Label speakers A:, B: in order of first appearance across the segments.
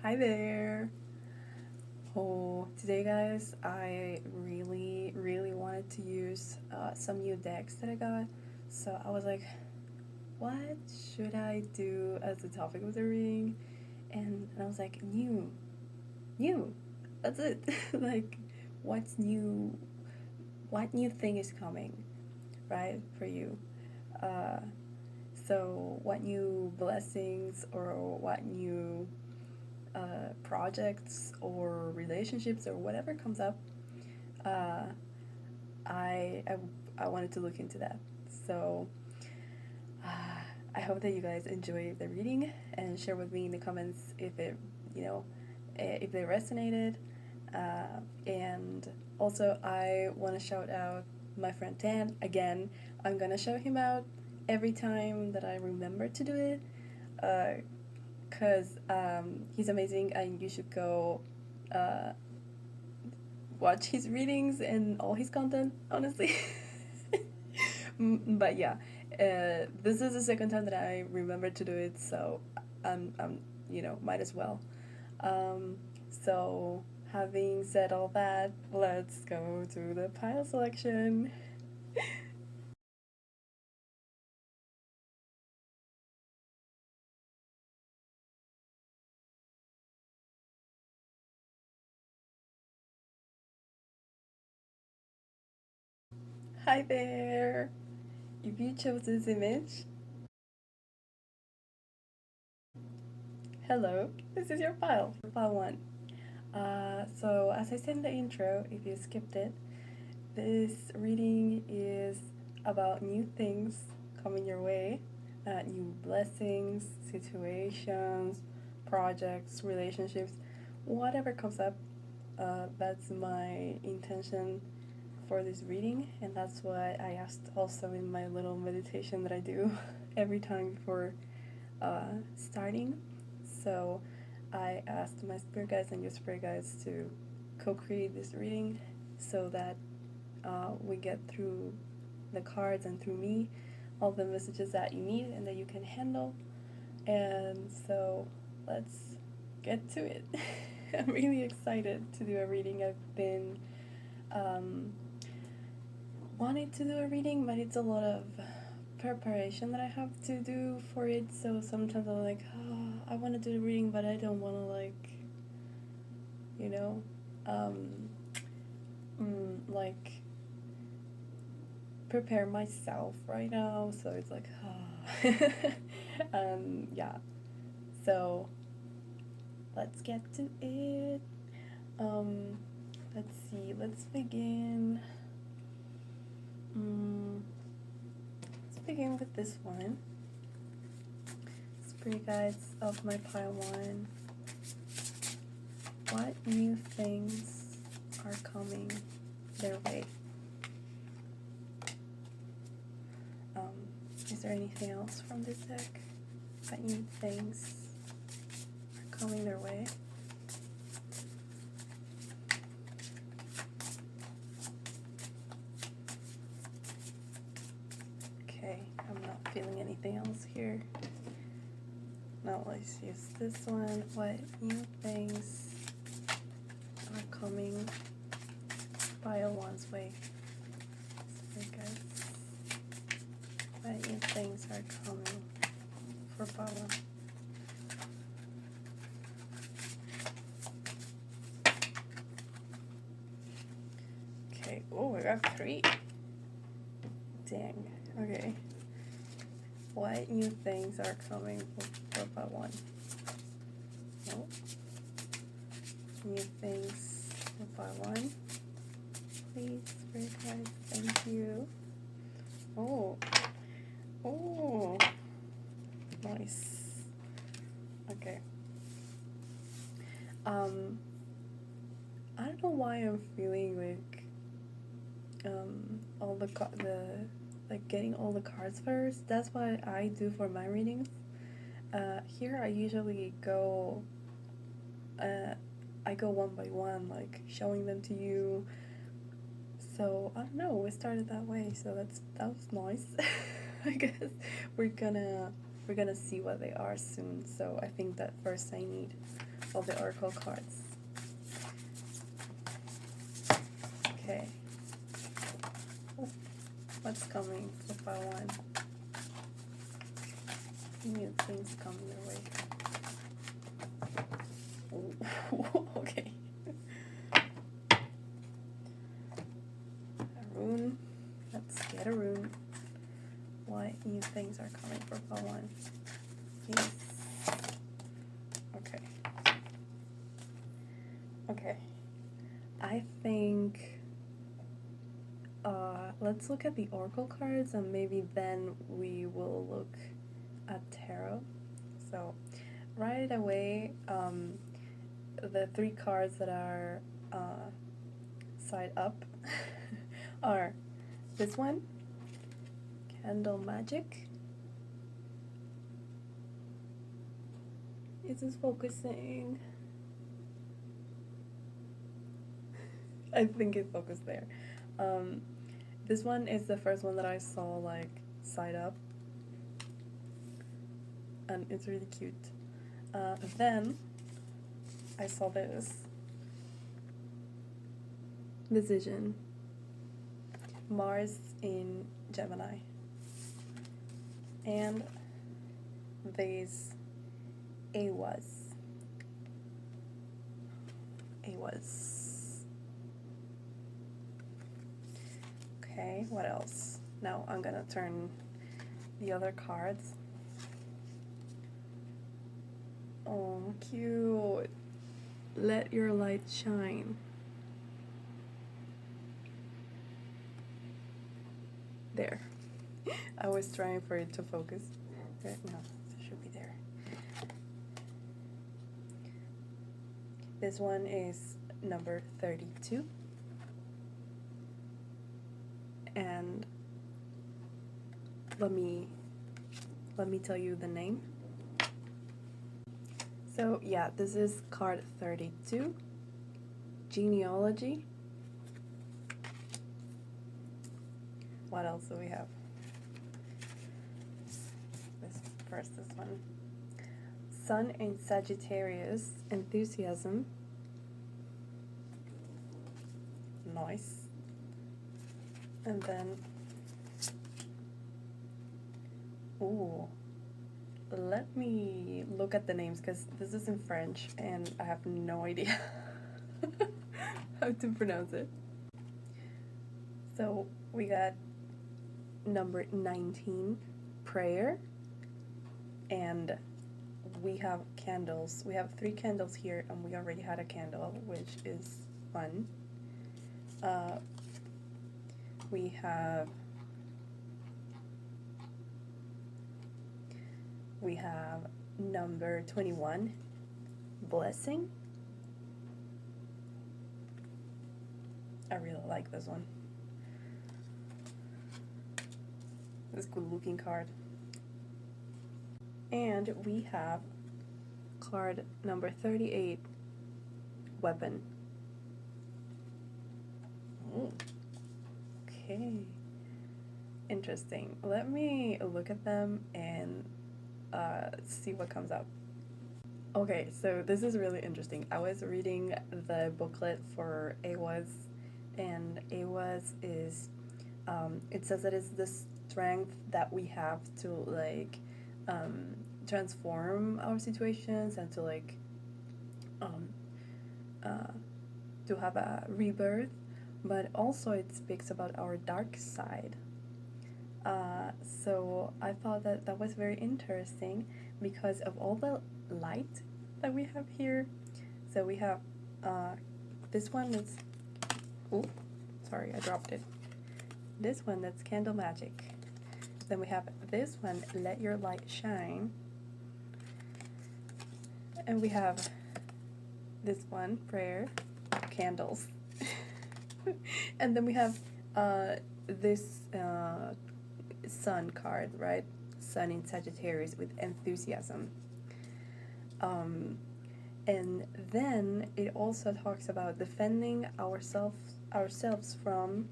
A: Hi there. Oh, today, guys, I really wanted to use some new decks that I got. So I was like, what should I do as the topic of the reading? And I was like, new. That's it. Like, what's new? What new thing is coming, right, for you? Uh, so, what new blessings or what new projects or relationships or whatever comes up, uh, I, I I wanted to look into that. So uh, I hope that you guys enjoy the reading and share with me in the comments if it you know if they resonated. And also I want to shout out my friend Dan again. I'm gonna shout him out every time that I remember to do it. Because he's amazing and you should go uh, watch his readings and all his content, honestly. But yeah, this is the second time that I remember to do it, so might as well. Um, so, having said all that, let's go to the pile selection. Hi there! If you chose this image, hello, this is your pile, pile one. So, as I said in the intro, if you skipped it, this reading is about new things coming your way, new blessings, situations, projects, relationships, whatever comes up. That's my intention for this reading, and that's what I asked also in my little meditation that I do every time before starting. So I asked my spirit guides and your spirit guides to co-create this reading so that we get through the cards and through me all the messages that you need and that you can handle. And so let's get to it. I'm really excited to do a reading. I've been um, wanting to do a reading, but it's a lot of preparation that I have to do for it. So sometimes I'm like, oh, I want to do the reading, but I don't want to you know, um, like prepare myself right now. So it's like, oh. Yeah. So let's get to it. Um, let's see. Let's begin. Let's begin with this one. Spirit guides of my pile one. What new things are coming their way? Is there anything else from this deck? What new things are coming their way? Okay, I'm not feeling anything else here. Now let's use this one. What new things are coming pile one's way? Spirit guides. What new things are coming for pile one? Okay, oh, I got 3. Dang, okay. What new things are coming for pile one? Nope. New things for pile one. Please, spirit guides, thank you. Oh, nice. Okay. I don't know why I'm feeling like all the like getting all the cards first. That's what I do for my readings. Here I usually go. I go one by one, like showing them to you. So I don't know. We started that way, so that was nice. I guess we're gonna see what they are soon. So I think that first I need all the oracle cards. Okay. Oh, what's coming for pile 1? New things coming your way. Oh, okay. A rune. Let's get a rune. What new things are coming for pile 1? Yes. Okay. Okay. I think let's look at the oracle cards and maybe then we will look at tarot. So right away, the 3 cards that are side up are this one, Candle Magic. Is this focusing? I think it focused there. This one is the first one that I saw like side up, and it's really cute. Then I saw this Decision, Mars in Gemini, and this AWAS. Okay, what else? Now I'm gonna turn the other cards. Oh, cute. Let your light shine. There. I was trying for it to focus. There, no, it should be there. This one is number 32. And let me tell you the name. So yeah, this is card 32, Genealogy. What else do we have? This one. Sun in Sagittarius, Enthusiasm. Nice. And then, ooh, let me look at the names because this is in French and I have no idea how to pronounce it. So we got number 19, Prayer, and we have candles. We have 3 candles here and we already had a candle, which is fun. We have number 21, Blessing. I really like this one. This good looking card. And we have card number 38, Weapon. Ooh. Okay. Interesting. Let me look at them and see what comes up. Okay, so this is really interesting. I was reading the booklet for AWAS, and AWAS is, it says that it's the strength that we have to like transform our situations and to like to have a rebirth, but also it speaks about our dark side. So I thought that that was very interesting because of all the light that we have here. So we have this one that's, oh, sorry, I dropped it. This one that's Candle Magic. Then we have this one, Let Your Light Shine. And we have this one, Prayer, Candles. And then we have this Sun card, right? Sun in Sagittarius with Enthusiasm. And then it also talks about defending ourselves from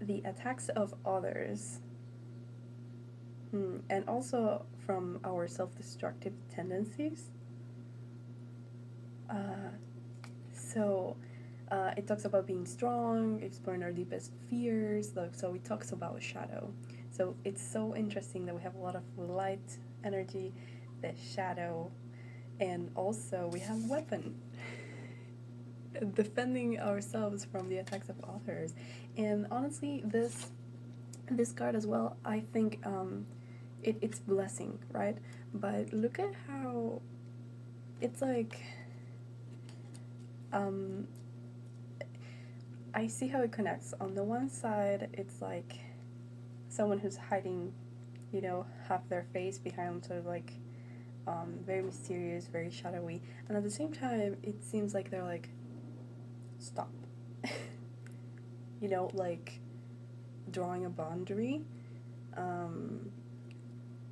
A: the attacks of others. And also from our self-destructive tendencies. Uh, so it talks about being strong, exploring our deepest fears. So it talks about shadow. So it's so interesting that we have a lot of light energy, the shadow, and also we have weapon. Defending ourselves from the attacks of others. And honestly, this card as well, I think it's blessing, right? But look at how it's like I see how it connects. On the one side, it's like someone who's hiding, half their face behind sort of like very mysterious, very shadowy, and at the same time, it seems like they're like, stop. Like drawing a boundary.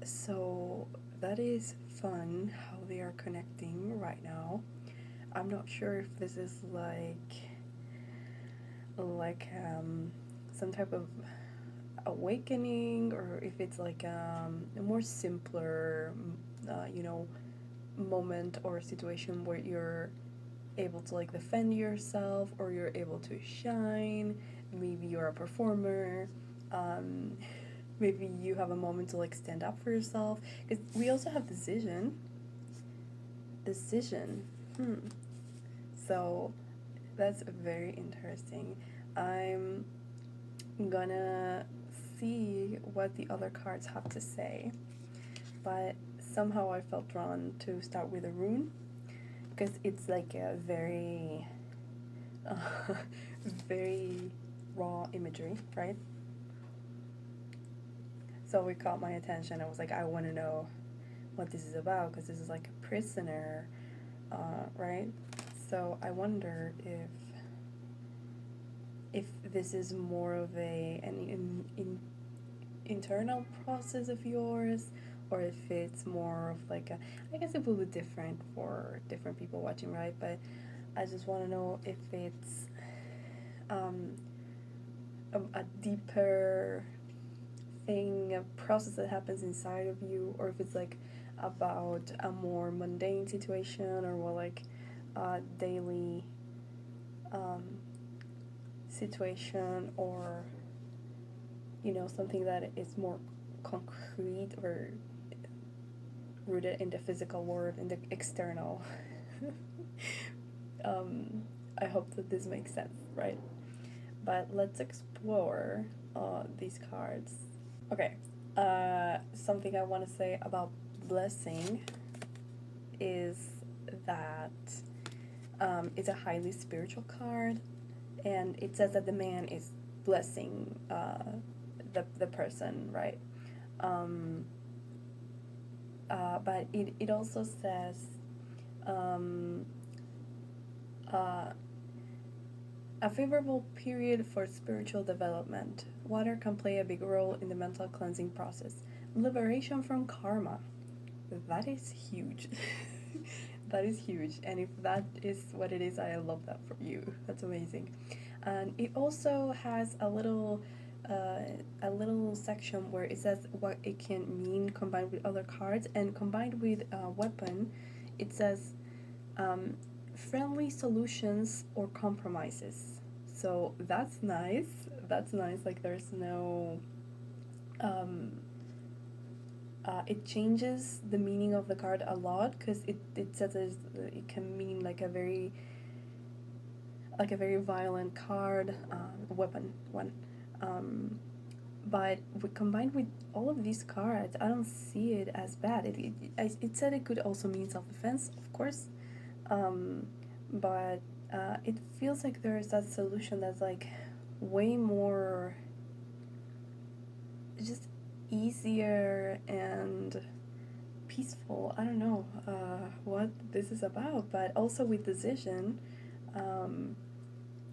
A: So that is fun how they are connecting right now. I'm not sure if this is like some type of awakening, or if it's like a more simpler moment or situation where you're able to like defend yourself, or you're able to shine. Maybe you're a performer. Maybe you have a moment to like stand up for yourself, because we also have decision. So that's very interesting. I'm gonna see what the other cards have to say, but somehow I felt drawn to start with a rune, because it's like a very very raw imagery, right? So it caught my attention. I was like, I want to know what this is about, because this is like a prisoner, right? So I wonder if this is more of an internal process of yours, or if it's more of like I guess it will be different for different people watching, right? But I just want to know if it's a deeper thing, a process that happens inside of you, or if it's like about a more mundane situation, or more like a daily situation, or something that is more concrete or rooted in the physical world, in the external. I hope that this makes sense, right? But let's explore these cards. Okay, something I want to say about blessing is that it's a highly spiritual card, and it says that the man is blessing the person, right? But it also says a favorable period for spiritual development. Water can play a big role in the mental cleansing process. Liberation from karma. That is huge. That is huge. And if that is what it is, I love that for you. That's amazing. And it also has a little section where it says what it can mean combined with other cards, and combined with weapon, it says friendly solutions or compromises. So that's nice. That's nice. Like there's no it changes the meaning of the card a lot, because it says it can mean like a very violent card, weapon one. But combined with all of these cards, I don't see it as bad. It said it could also mean self-defense, of course, but it feels like there's that solution that's like way more just easier and peaceful. I don't know what this is about, but also with decision,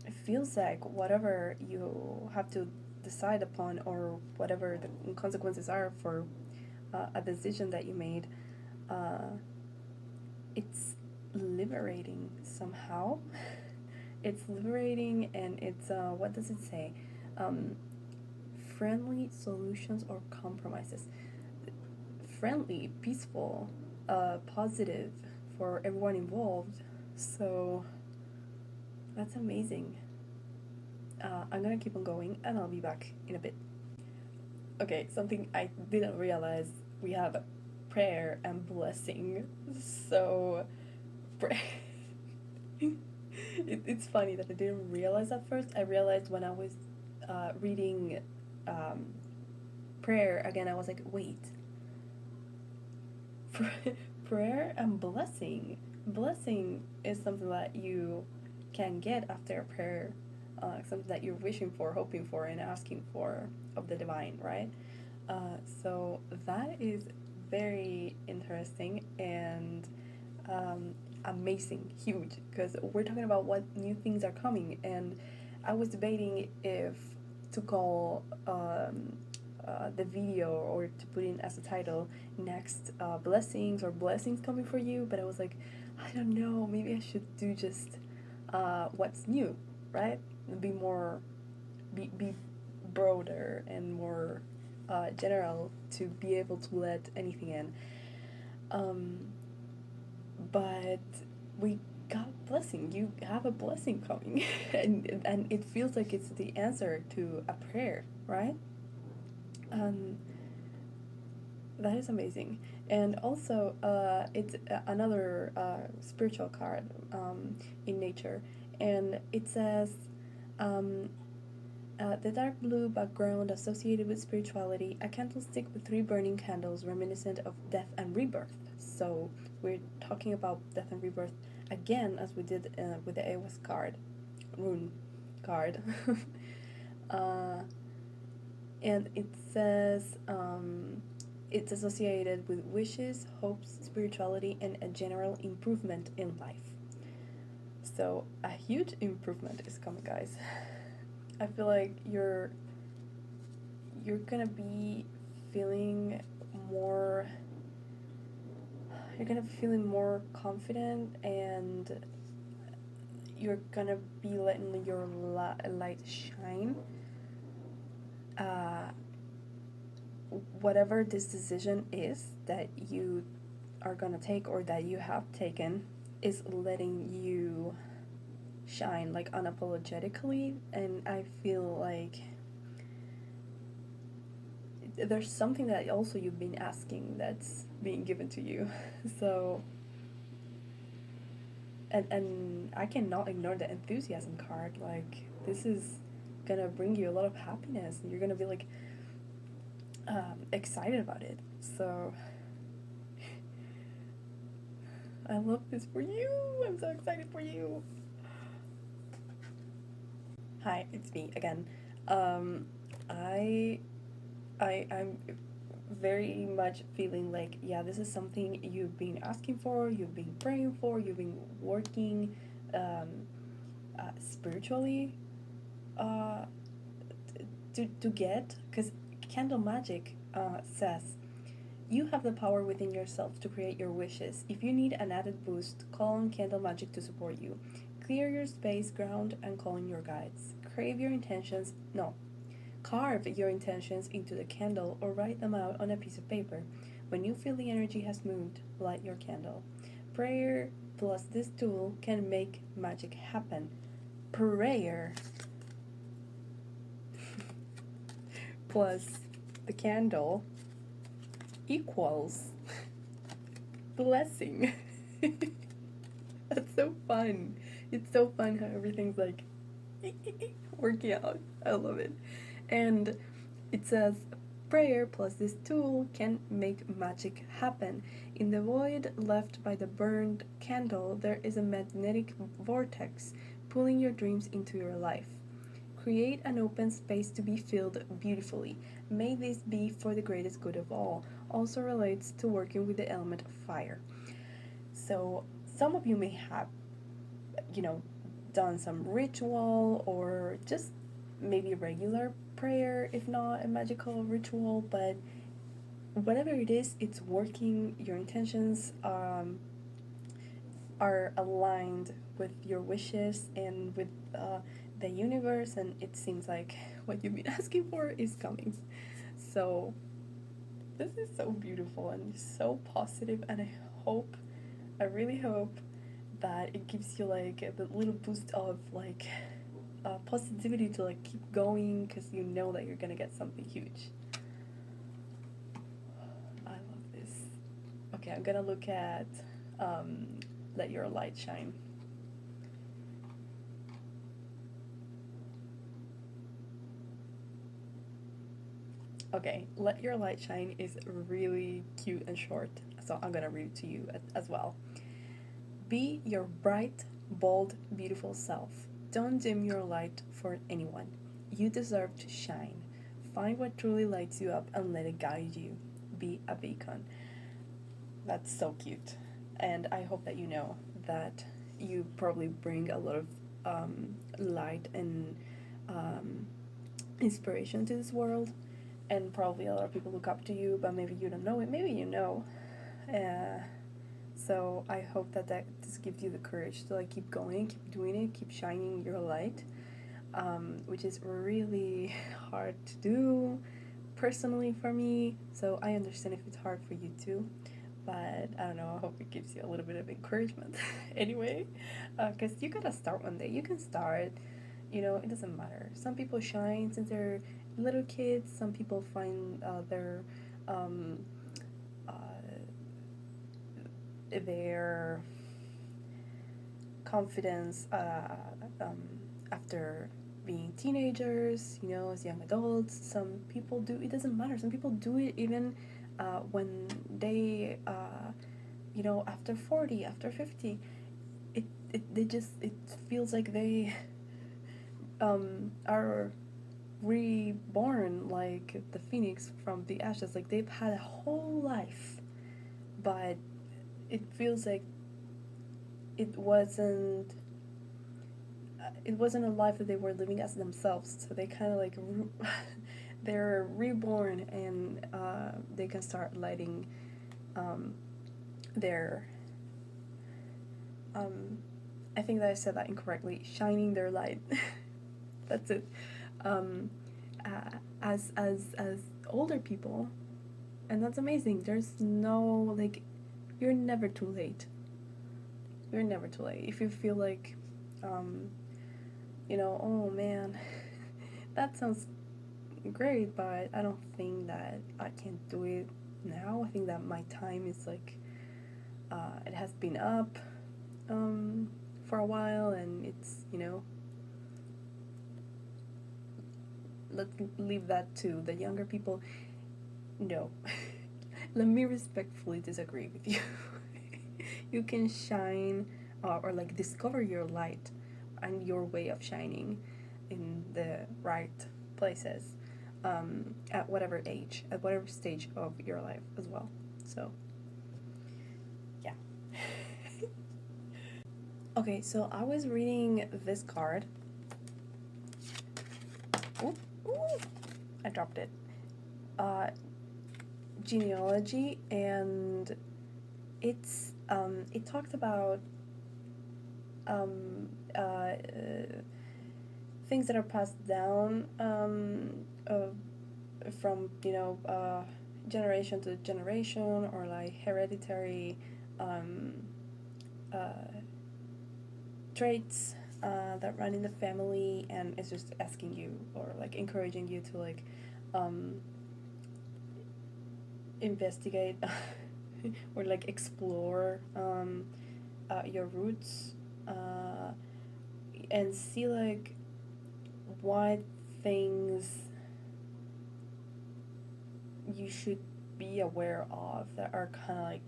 A: it feels like whatever you have to decide upon, or whatever the consequences are for a decision that you made, it's liberating somehow. It's liberating, and it's what does it say? Friendly solutions or compromises. friendly, peaceful, positive for everyone involved. So that's amazing. I'm gonna keep on going and I'll be back in a bit. Okay, something I didn't realize, we have prayer and blessing. So, it's funny that I didn't realize at first. I realized when I was reading um, prayer again, I was like, wait, prayer and blessing. Blessing is something that you can get after a prayer, something that you're wishing for, hoping for, and asking for of the divine, right? So that is very interesting and amazing, huge, because we're talking about what new things are coming, and I was debating if to call the video or to put in as a title next blessings or blessings coming for you, but I was like, I don't know, maybe I should do just what's new, right? Be more, be broader and more general to be able to let anything in. But we got blessing. You have a blessing coming, and it feels like it's the answer to a prayer, right? Um, that is amazing. And also, it's another spiritual card in nature, and it says. The dark blue background associated with spirituality, a candlestick with 3 burning candles reminiscent of death and rebirth. So we're talking about death and rebirth again, as we did with the Aries card, rune card. And it says it's associated with wishes, hopes, spirituality, and a general improvement in life. So a huge improvement is coming, guys. I feel like you're gonna be feeling more, you're gonna be feeling more confident, and you're gonna be letting your light shine. Whatever this decision is that you are gonna take or that you have taken is letting you shine, like, unapologetically, and I feel like there's something that also you've been asking that's being given to you. So and I cannot ignore the enthusiasm card. Like, this is gonna bring you a lot of happiness, and you're gonna be like excited about it. So I love this for you. I'm so excited for you. Hi, it's me again. I'm very much feeling like, yeah, this is something you've been asking for, you've been praying for, you've been working spiritually to get, because candle magic says you have the power within yourself to create your wishes. If you need an added boost, call on candle magic to support you. Clear your space, ground, and call in your guides. Carve your intentions into the candle or write them out on a piece of paper. When you feel the energy has moved, light your candle. Prayer plus this tool can make magic happen. Prayer plus the candle equals blessing. That's so fun. It's so fun how everything's like working out. I love it. And it says prayer plus this tool can make magic happen. In the void left by the burned candle, there is a magnetic vortex pulling your dreams into your life. Create an open space to be filled beautifully. May this be for the greatest good of all. Also relates to working with the element of fire. So some of you may have, done some ritual or just maybe regular prayer, if not a magical ritual, but whatever it is, it's working. Your intentions are aligned with your wishes and with the universe, and it seems like what you've been asking for is coming. So This is so beautiful and so positive, and I really hope that it gives you like the little boost of like positivity to like keep going, because you know that you're gonna get something huge. I love this. Okay, I'm gonna look at Let Your Light Shine. Okay, Let Your Light Shine is really cute and short, so I'm gonna read it to you as well. Be your bright, bold, beautiful self. Don't dim your light for anyone. You deserve to shine. Find what truly lights you up and let it guide you. Be a beacon. That's so cute. And I hope that you know that you probably bring a lot of light and inspiration to this world. And probably a lot of people look up to you, but maybe you don't know it. Maybe you know. So I hope that just gives you the courage to like keep going, keep doing it, keep shining your light, which is really hard to do personally for me. So I understand if it's hard for you too, but I don't know. I hope it gives you a little bit of encouragement anyway, because you gotta start one day. You can start. You know, it doesn't matter. Some people shine since they're little kids. Some people find their confidence after being teenagers, you know, as young adults. Some people do, it doesn't matter. Some people do it even when they, you know, after 40, after 50. It feels like they are reborn like the phoenix from the ashes. Like they've had a whole life, but it feels like it wasn't a life that they were living as themselves. So they kind of like they're reborn, and they can start lighting their I think that I said that incorrectly, shining their light. That's it. As older people, and that's amazing. There's no like, you're never too late. You're never too late. If you feel like, you know, oh man, that sounds great, but I don't think that I can do it now. I think that my time is like, it has been up for a while, and it's, you know, let's leave that to the younger people. No. Let me respectfully disagree with you. You can shine or like discover your light and your way of shining in the right places at whatever age, at whatever stage of your life as well. So, yeah. Okay, so I was reading this card. Ooh, I dropped it. Genealogy, and it's it talks about things that are passed down from, you know, generation to generation, or like hereditary traits that run in the family, and it's just asking you, or like encouraging you to like investigate or like explore your roots and see like what things you should be aware of that are kind of like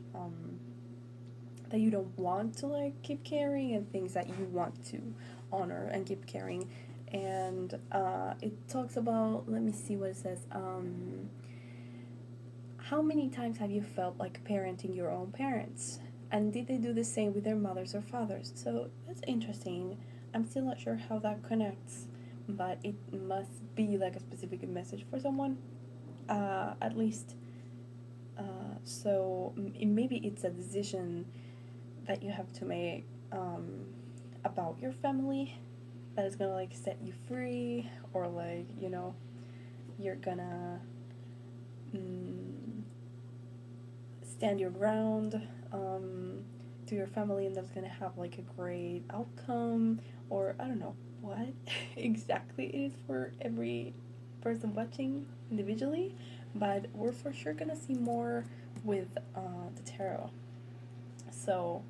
A: that you don't want to like keep carrying, and things that you want to honor and keep carrying. And it talks about, let me see what it says. How many times have you felt like parenting your own parents? And did they do the same with their mothers or fathers? So that's interesting. I'm still not sure how that connects, but it must be like a specific message for someone, at least. So maybe it's a decision that you have to make about your family that is gonna like set you free, or like, you know, you're gonna stand your ground to your family, and that's gonna have like a great outcome, or I don't know what exactly it is for every person watching individually, but we're for sure gonna see more with the tarot. So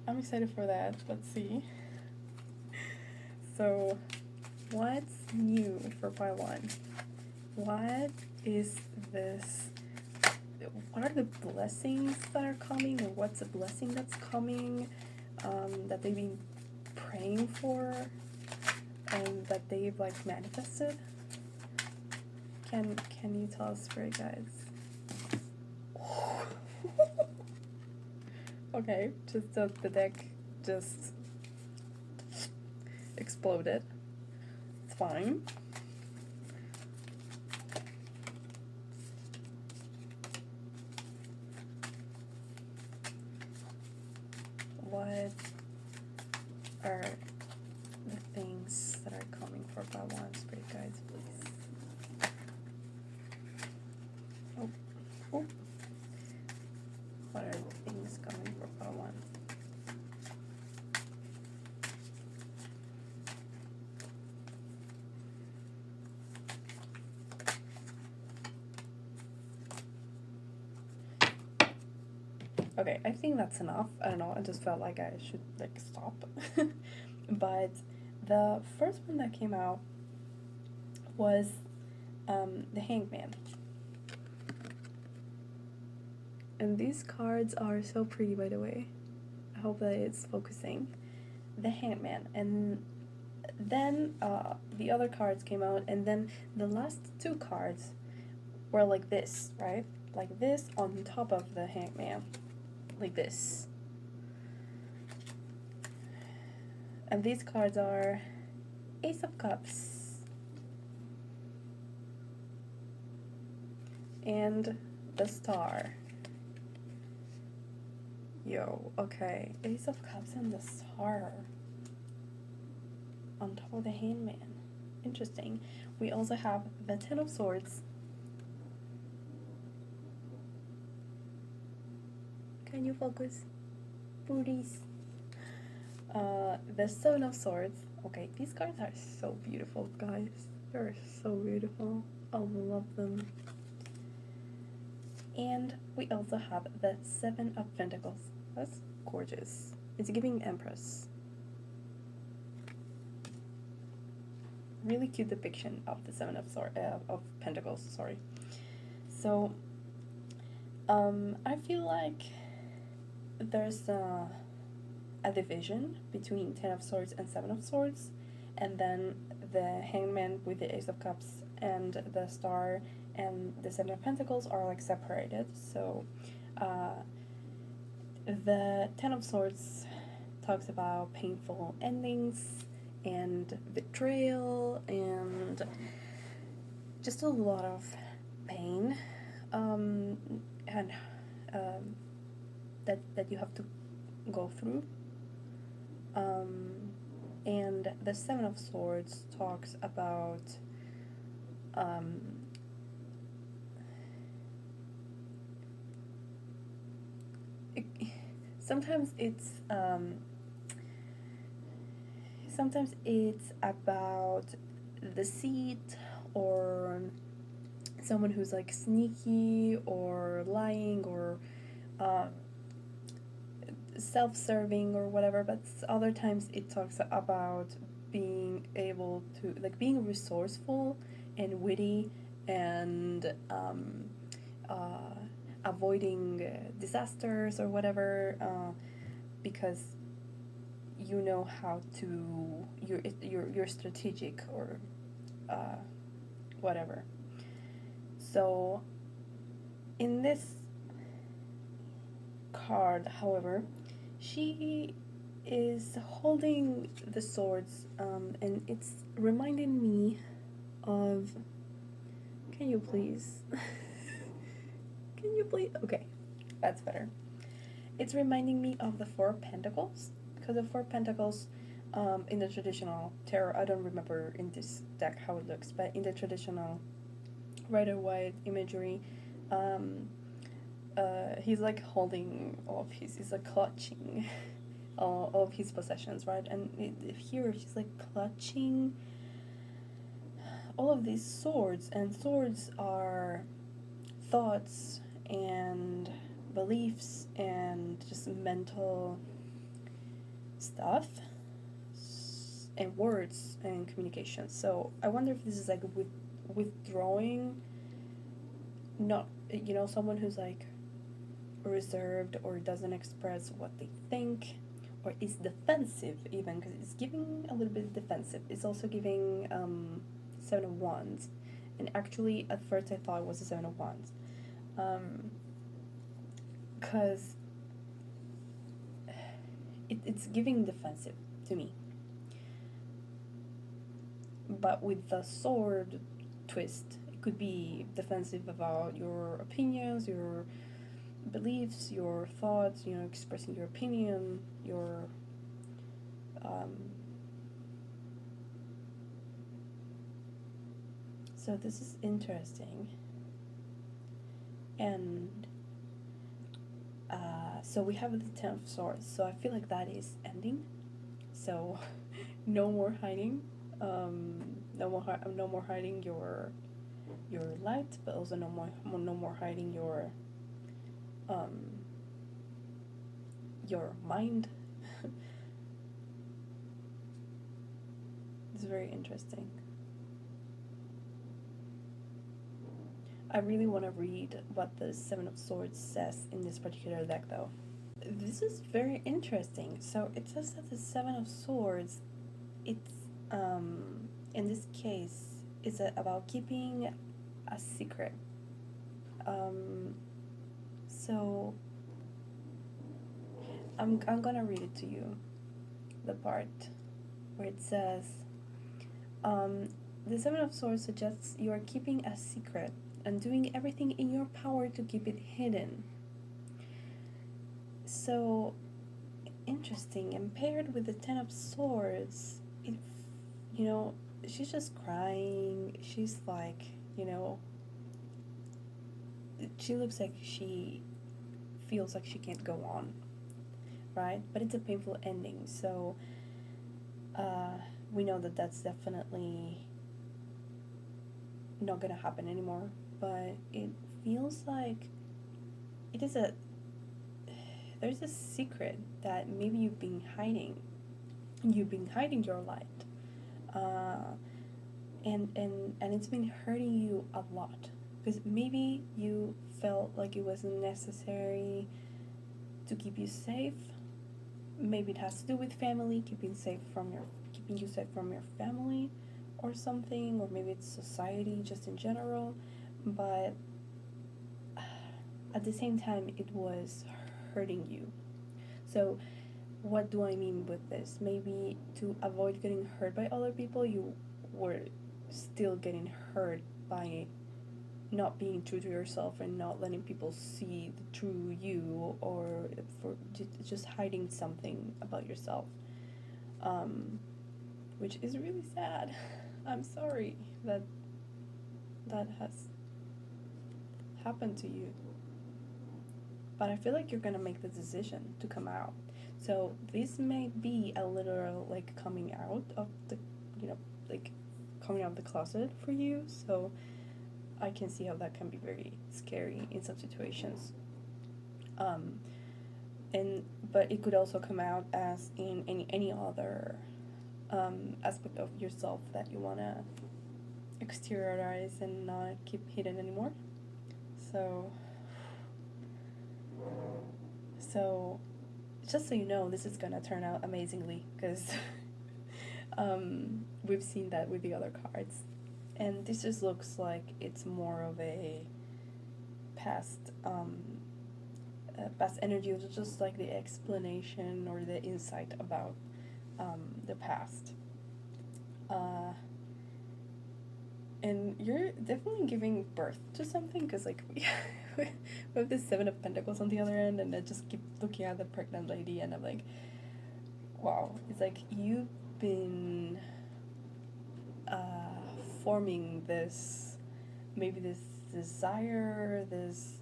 A: I'm excited for that. Let's see. So, what's new for pile one? What is this? What are the blessings that are coming, or what's the blessing that's coming that they've been praying for and that they've like manifested? Can you tell us, Spirit guides? Okay, just the deck just exploded. It's fine. What are the things that are coming for pile one, Spirit guides, please? Oh. What are the things coming for pile one? Okay, I think that's enough. I don't know, I just felt like I should like stop. But the first one that came out was the Hangman. And these cards are so pretty, by the way. I hope that it's focusing. The Hangman. And then the other cards came out, and then the last two cards were like this, right? Like this on top of the Hangman. Like this. And these cards are Ace of Cups and the Star. Yo, okay. Ace of Cups and the Star on top of the Hangman. Interesting. We also have the Ten of Swords. Can you focus? Booties. The Seven of Swords. Okay, these cards are so beautiful, guys. They're so beautiful. I love them. And we also have the Seven of Pentacles. That's gorgeous. It's giving Empress. Really cute depiction of the Seven of Pentacles. Sorry. So, I feel like there's a division between Ten of Swords and Seven of Swords, and then the Hangman with the Ace of Cups and the Star and the Seven of Pentacles are like separated. So the Ten of Swords talks about painful endings and betrayal and just a lot of pain and that you have to go through. And the Seven of Swords talks about sometimes it's about deceit, or someone who's like sneaky or lying or self-serving or whatever, but other times it talks about being able to like being resourceful and witty and avoiding disasters or whatever, because you know how to you're strategic or whatever. So in this card, however, she is holding the swords, and it's reminding me of, can you please okay, that's better. It's reminding me of the Four of Pentacles, because the Four of Pentacles in the traditional tarot, I don't remember in this deck how it looks, but in the traditional Rider-Waite imagery, he's like holding all of his, he's like clutching all of his possessions, right? And here he's like clutching all of these swords, and swords are thoughts and beliefs and just mental stuff and words and communication. So I wonder if this is like withdrawing, not, you know, someone who's like reserved or doesn't express what they think, or is defensive even, because it's giving a little bit defensive. It's also giving Seven of Wands, and actually at first I thought it was a Seven of Wands, because it's giving defensive to me. But with the sword twist, it could be defensive about your opinions, your beliefs, your thoughts, you know, expressing your opinion, your so this is interesting. And so we have the Ten of Swords, so I feel like that is ending. So no more hiding, no more hiding your light, but also no more hiding your mind. It's very interesting. I really want to read what the Seven of Swords says in this particular deck, though. This is very interesting. So it says that the Seven of Swords, it's in this case, is about keeping a secret. So I'm gonna read it to you, the part where it says, the Seven of Swords suggests you are keeping a secret and doing everything in your power to keep it hidden. So interesting. And paired with the Ten of Swords, it, you know, she's just crying. She's like, you know, she looks like she feels like she can't go on, right? But it's a painful ending, so we know that that's definitely not gonna happen anymore. But it feels like it is there's a secret that maybe you've been hiding. You've been hiding your light, and it's been hurting you a lot, because maybe you felt like it wasn't necessary to keep you safe. Maybe it has to do with family, keeping you safe from your family or something, or maybe it's society just in general. But at the same time, it was hurting you. So what do I mean with this? Maybe to avoid getting hurt by other people, you were still getting hurt by not being true to yourself and not letting people see the true you, or for just hiding something about yourself, which is really sad. I'm sorry that has happened to you, but I feel like you're gonna make the decision to come out. So this may be a literal like coming out of the, you know, like coming out of the closet for you. So I can see how that can be very scary in some situations. But it could also come out as in any other aspect of yourself that you wanna exteriorize and not keep hidden anymore. So just so you know, this is gonna turn out amazingly, because we've seen that with the other cards. And this just looks like it's more of a past energy, which is just like the explanation or the insight about the past. And you're definitely giving birth to something, because like we have this Seven of Pentacles on the other end, and I just keep looking at the pregnant lady, and I'm like, wow, it's like you've been forming this, maybe this desire, this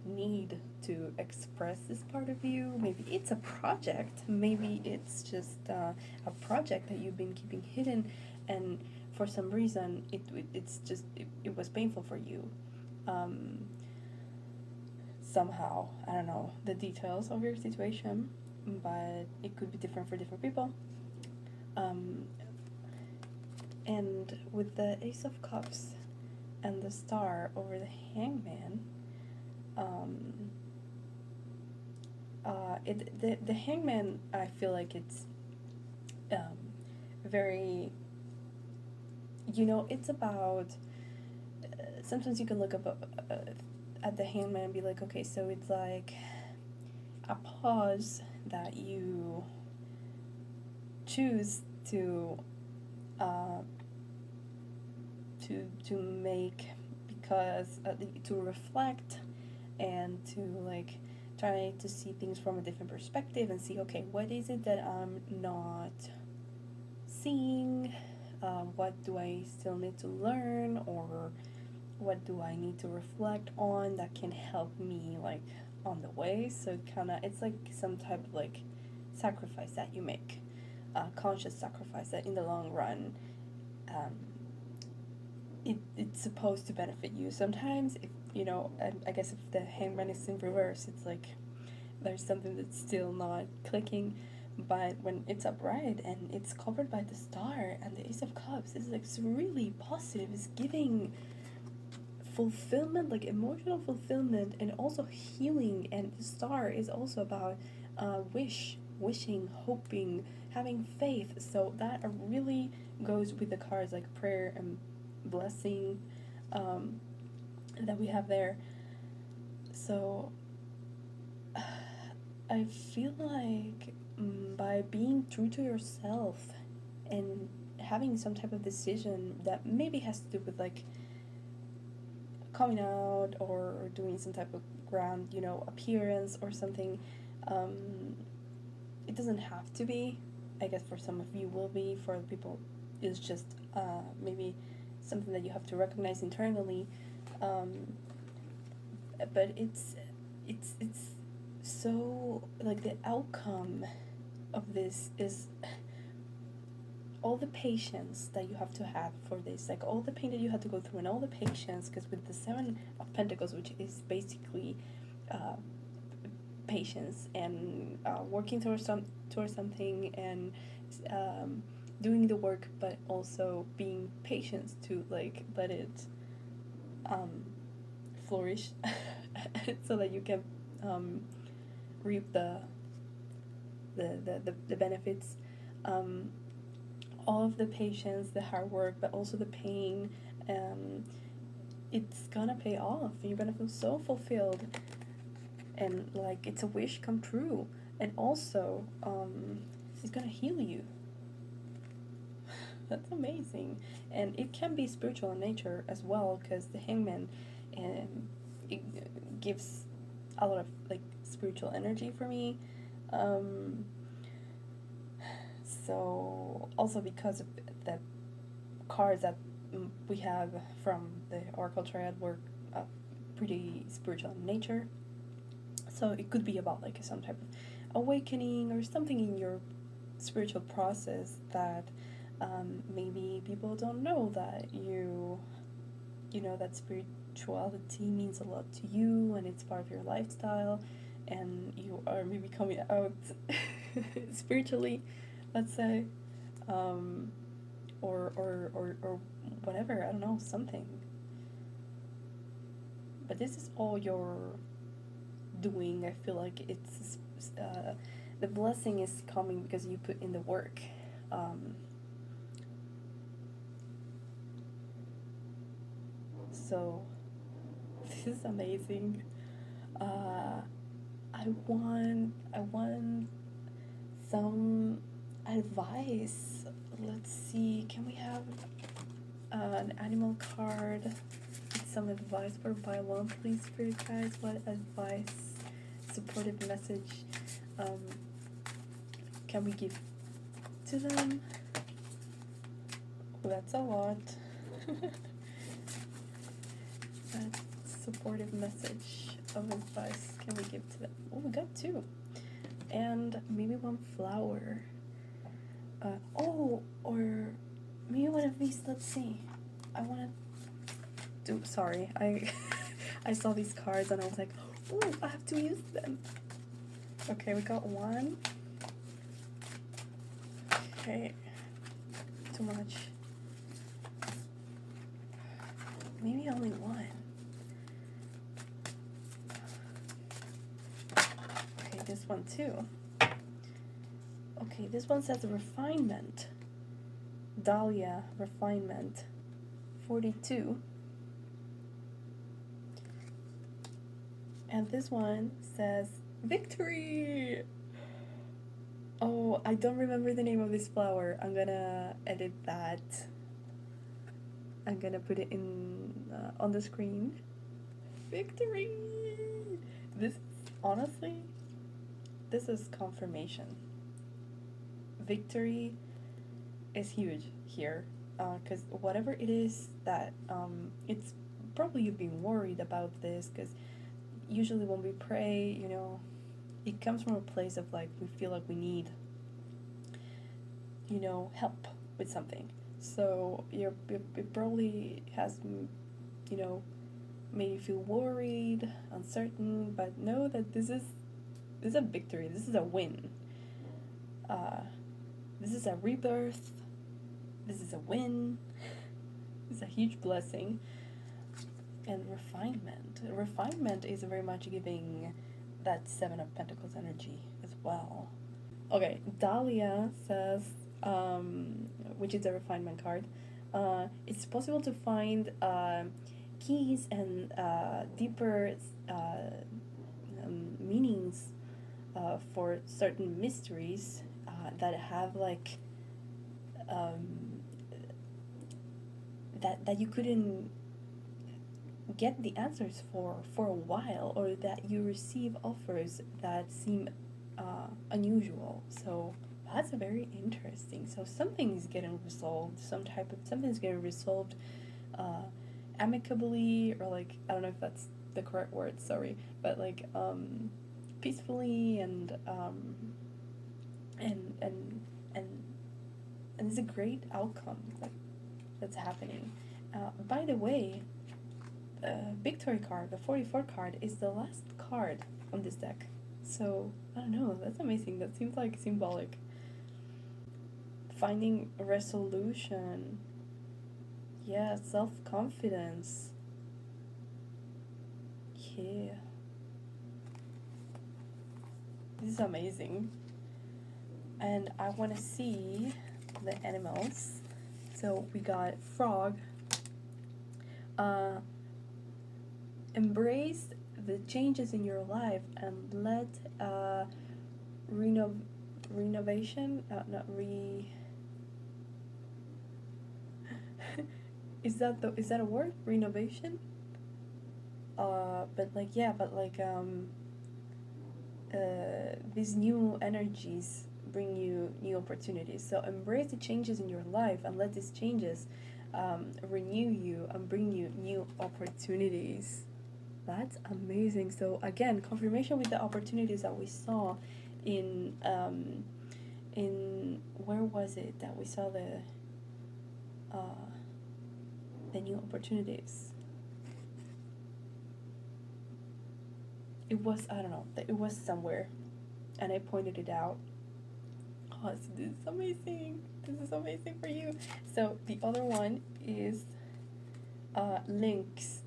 A: need to express this part of you. Maybe it's a project. Maybe it's just a project that you've been keeping hidden, and for some reason it was painful for you. Somehow, I don't know the details of your situation, but it could be different for different people. And with the Ace of Cups and the Star over the Hangman, the Hangman, I feel like it's very, it's about, sometimes you can look up at the Hangman and be like, okay, so it's like a pause that you choose to make, because to reflect and to like try to see things from a different perspective and see, okay, what is it that I'm not seeing, what do I still need to learn, or what do I need to reflect on that can help me like on the way. So it's like some type of like sacrifice that you make, conscious sacrifice that in the long run it's supposed to benefit you. Sometimes if I guess if the Hangman is in reverse, it's like there's something that's still not clicking. But when it's upright and it's covered by the Star and the Ace of Cups, it's really positive. It's giving fulfillment, like emotional fulfillment, and also healing. And the Star is also about wishing, hoping, having faith. So that really goes with the cards like prayer and blessing that we have there. So I feel like by being true to yourself and having some type of decision that maybe has to do with like coming out or doing some type of grand appearance or something, it doesn't have to be. I guess for some of you will be, for other people it's just maybe something that you have to recognize internally, but it's so like the outcome of this is all the patience that you have to have for this, like all the pain that you have to go through and all the patience, because with the Seven of Pentacles, which is basically patience and working towards something and doing the work, but also being patient to like let it flourish so that you can reap the benefits, all of the patience, the hard work, but also the pain. It's gonna pay off. You're gonna feel so fulfilled, and like it's a wish come true. And also it's gonna heal you. That's amazing. And it can be spiritual in nature as well, because the Hangman it gives a lot of like spiritual energy for me. So also because of the cards that we have from the Oracle Triad were pretty spiritual in nature. So it could be about like some type of awakening or something in your spiritual process that maybe people don't know that that spirituality means a lot to you and it's part of your lifestyle, and you are maybe coming out spiritually, let's say, or whatever, I don't know, something. But this is all you're doing. I feel like it's the blessing is coming because you put in the work. So this is amazing. I want some advice. Let's see, can we have an animal card? Some advice for by one, please, Spirit guys. What advice, supportive message can we give to them? That's a lot. That supportive message. of advice can we give to them? Oh, we got 2. And maybe 1 flower. Or maybe one of these. Let's see. I want to do. Sorry, I saw these cards and I was like, oh, I have to use them. Okay, we got 1. Okay, too much. Maybe only 1. Okay, this one too. Okay, this one says refinement. Dahlia, refinement. 42. And this one says victory. Oh, I don't remember the name of this flower. I'm gonna edit that. I'm gonna put it in on the screen. Victory. This, honestly, this is confirmation. Victory is huge here, because whatever it is that it's probably you've been worried about this, because usually when we pray, you know, it comes from a place of like we feel like we need, you know, help with something. So it probably has, you know, made you feel worried, uncertain, but know that this is a victory. This is a win. This is a rebirth. This is a win. It's a huge blessing. And refinement. Refinement is very much giving that 7 of Pentacles energy as well. Okay, Dahlia says, which is a refinement card, it's possible to find keys and deeper meanings for certain mysteries that have like that you couldn't get the answers for a while, or that you receive offers that seem unusual. So that's very interesting. So something's getting resolved, something's getting resolved amicably, or like, I don't know if that's the correct word, sorry, but like peacefully, and it's a great outcome like that's happening. By the way, victory card, the 44 card, is the last card on this deck. So I don't know, that's amazing. That seems like symbolic. Finding a resolution. Yeah, self-confidence. Yeah. This is amazing. And I want to see the animals. So we got frog. Embrace the changes in your life and let renovation, is that a word? Renovation? These new energies bring you new opportunities. So embrace the changes in your life and let these changes renew you and bring you new opportunities. That's amazing. So again, confirmation with the opportunities that we saw in where was it that we saw the new opportunities? It was, I don't know, it was somewhere, and I pointed it out. Oh, so this is amazing. This is amazing for you. So the other one is links.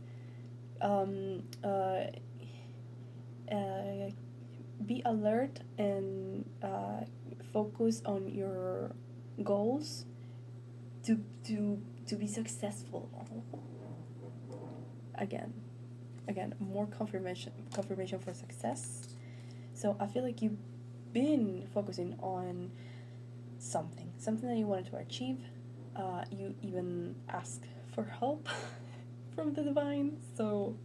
A: Be alert and focus on your goals to be successful. Again, more confirmation for success. So I feel like you've been focusing on something that you wanted to achieve. You even ask for help from the divine. So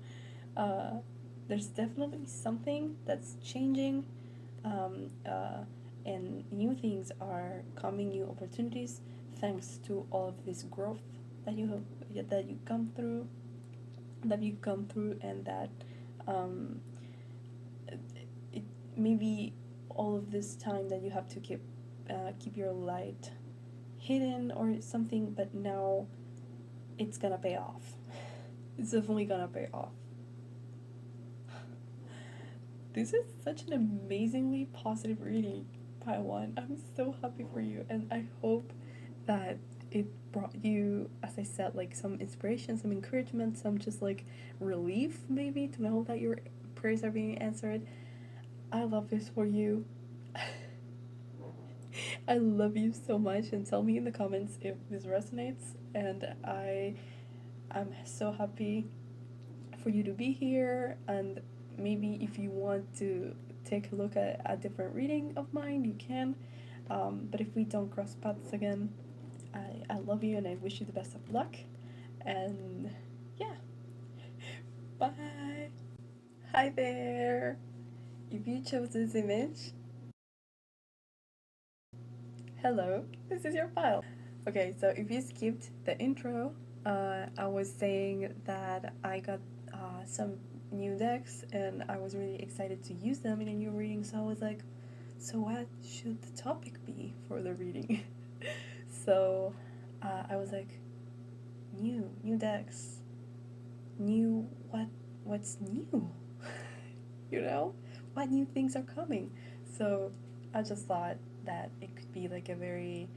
A: there's definitely something that's changing, and new things are coming, new opportunities, thanks to all of this growth that you've come through, and that Um, it maybe all of this time that you have to keep your light hidden or something, but now it's gonna pay off. It's definitely gonna pay off. This is such an amazingly positive reading, Pile 1. I'm so happy for you, and I hope that it brought you, as I said, like some inspiration, some encouragement, some just like relief maybe to know that your prayers are being answered. I love this for you. I love you so much, and tell me in the comments if this resonates, and I'm so happy for you to be here. And maybe if you want to take a look at a different reading of mine, you can, but if we don't cross paths again, I love you and I wish you the best of luck, and yeah, bye. Hi there. If you chose this image, hello, this is your pile. Okay, so if you skipped the intro, I was saying that I got some new decks and I was really excited to use them in a new reading, so I was like, so what should the topic be for the reading? So I was like, new decks, new, what's new? You know, what new things are coming? So I just thought that it could be like a very,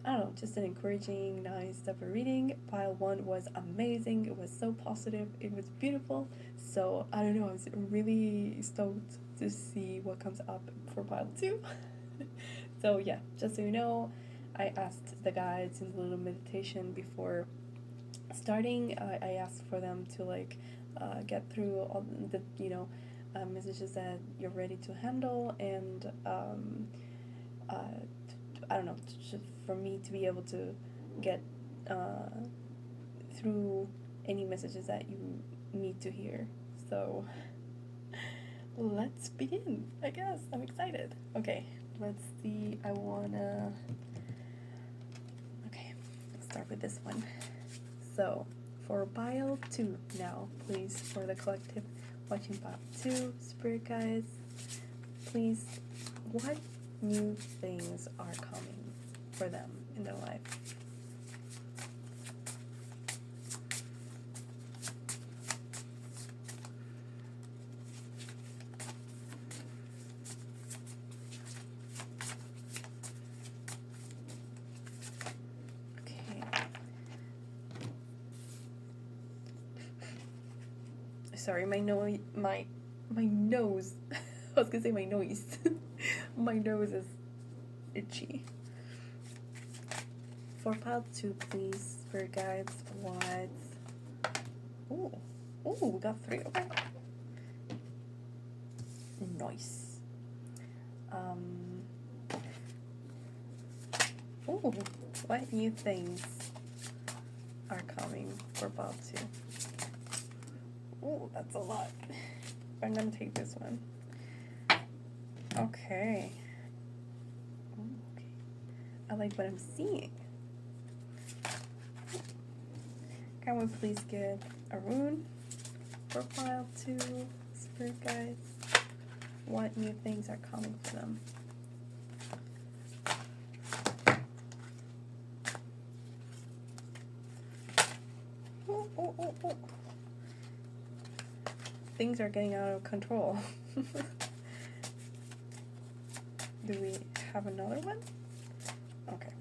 A: I don't know, just an encouraging, nice type of reading. Pile 1 was amazing. It was so positive. It was beautiful. So I don't know, I was really stoked to see what comes up for pile 2. So yeah, just so you know, I asked the guides in the little meditation before starting. I asked for them to like get through all the messages that you're ready to handle, and I don't know, just for me to be able to get through any messages that you need to hear. So let's begin, I guess. I'm excited. Okay, let's see. Okay, let's start with this one. So for pile 2 now, please, for the collective watching pile 2, spirit guides, please, what new things are coming for them in their life? Okay. Sorry, my nose. I was gonna say my nose. My nose is itchy. For pile 2, please, spirit guides, what? Ooh, we got 3. Okay. Nice. Ooh, what new things are coming for pile 2? Ooh, that's a lot. I'm gonna take this one. Okay. Okay. I like what I'm seeing. Can we please get a rune for pile 2, spirit guides? What new things are coming for them? Oh. Things are getting out of control. Do we have another one? Okay.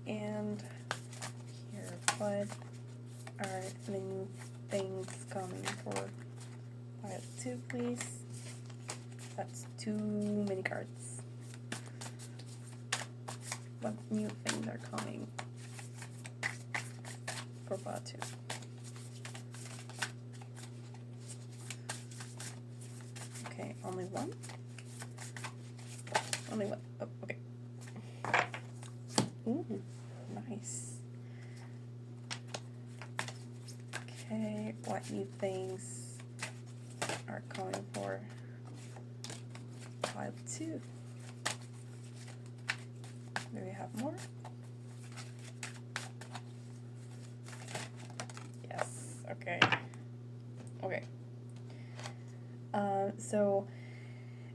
A: And here, what are the new things coming for pile 2, please? That's too many cards. What new things are coming for pile 2? Okay, only one? Only one. Oh, okay. Ooh, nice. Okay, what new things are coming for pile 2? Do we have more? Yes, okay. Okay. So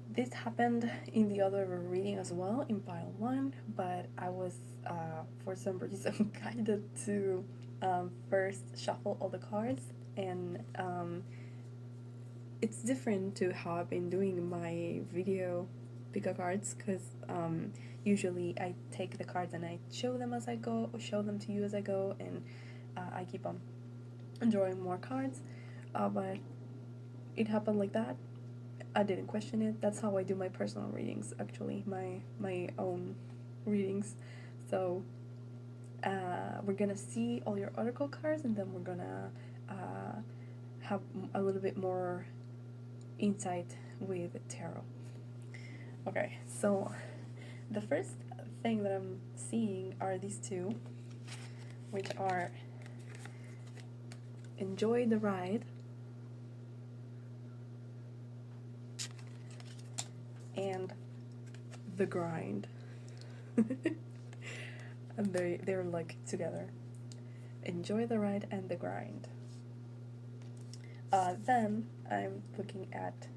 A: this happened in the other reading as well, in pile 1, but I was, for some reason, guided to first shuffle all the cards, and it's different to how I've been doing my video pick a cards, because usually I take the cards and I show them as I go, or show them to you as I go, and I keep on drawing more cards, but it happened like that. I didn't question it. That's how I do my personal readings, actually, my own readings. So we're gonna see all your oracle cards, and then we're gonna have a little bit more insight with tarot. Okay, so the first thing that I'm seeing are these two, which are enjoy the ride and the grind. And they're like together. Enjoy the ride and the grind. Then I'm looking at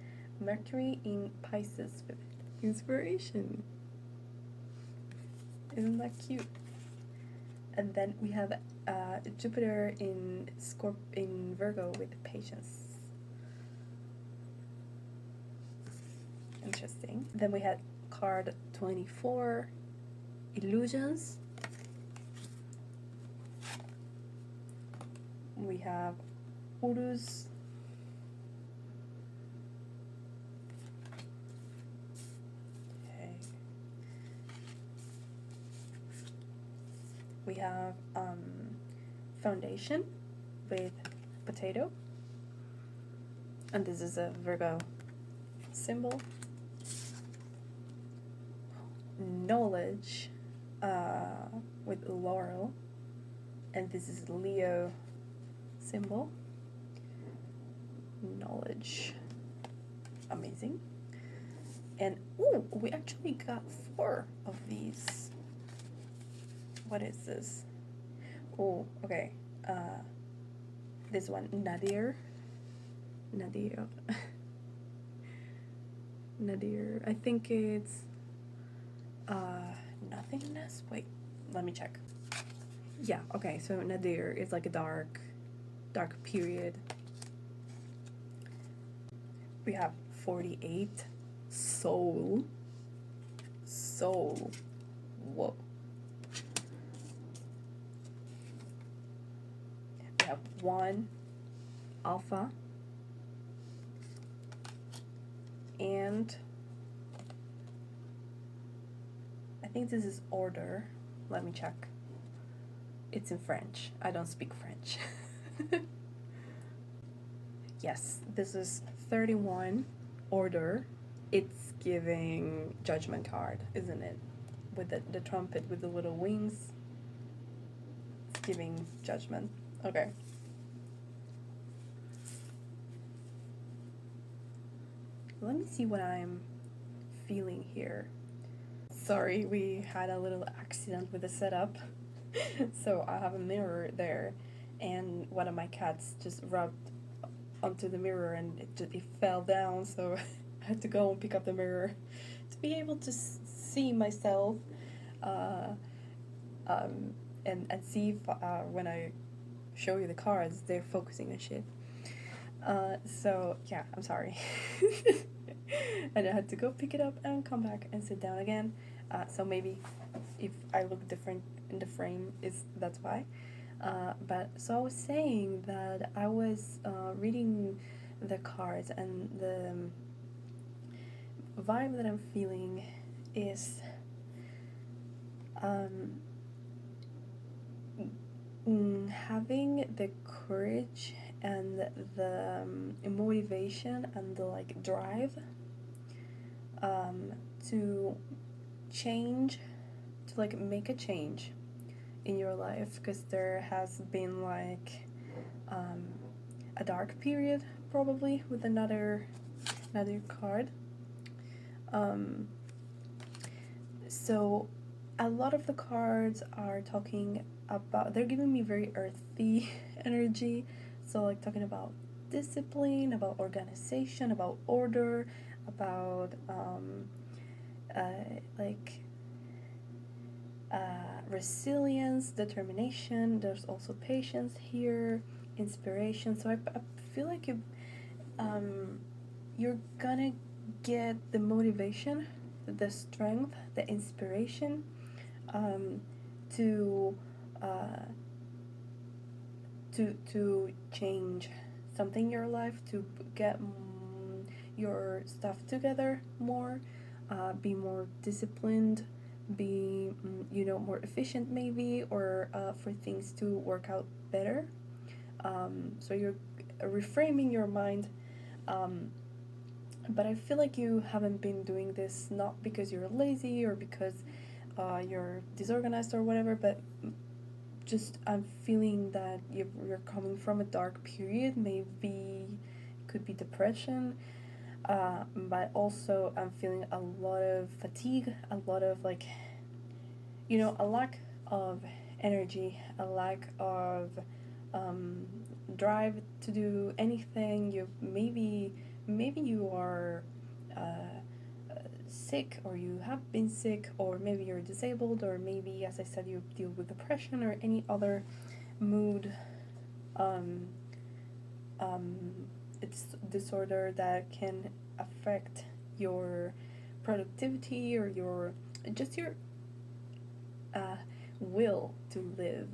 A: Mercury in Pisces with inspiration. Isn't that cute? And then we have Jupiter in Virgo with patience. Interesting. Then we had card 24, illusions. We have Urus. Okay. We have foundation with potato. And this is a Virgo symbol. Knowledge with laurel, and this is Leo symbol. Knowledge, amazing. And ooh, we actually got 4 of these. What is this? Oh, okay. This one, Nadir. Nadir. I think it's nothingness. Wait, let me check. Yeah, okay, so Nadir is like a dark period. We have 48, soul. Whoa. We have 1, alpha, and I think this is order. Let me check. It's in French. I don't speak French. Yes, this is 31, order. It's giving judgment card, isn't it? With the trumpet with the little wings. It's giving judgment. Okay. Let me see what I'm feeling here. Sorry, we had a little accident with the setup. So I have a mirror there, and one of my cats just rubbed onto the mirror, and it fell down, so I had to go and pick up the mirror to be able to see myself and see if, when I show you the cards, they're focusing on shit. So yeah, I'm sorry. And I had to go pick it up and come back and sit down again. So maybe if I look different in the frame, that's why. But so I was saying that I was reading the cards, and the vibe that I'm feeling is having the courage and the motivation and the like drive to change, to like make a change in your life, because there has been like a dark period probably with another card. So a lot of the cards are talking about, they're giving me very earthy energy, so like talking about discipline, about organization, about order, about like resilience, determination. There's also patience here, inspiration. So I feel like you're gonna get the motivation, the strength, the inspiration to change something in your life, to get your stuff together more, be more disciplined, be more efficient maybe, or for things to work out better. So you're reframing your mind, but I feel like you haven't been doing this not because you're lazy or because you're disorganized or whatever, but just I'm feeling that you're coming from a dark period. Maybe it could be depression, but also I'm feeling a lot of fatigue, a lot of like, a lack of energy, a lack of drive to do anything. Maybe you are sick, or you have been sick, or maybe you're disabled, or maybe, as I said, you deal with depression or any other mood it's disorder that can affect your productivity or your will to live,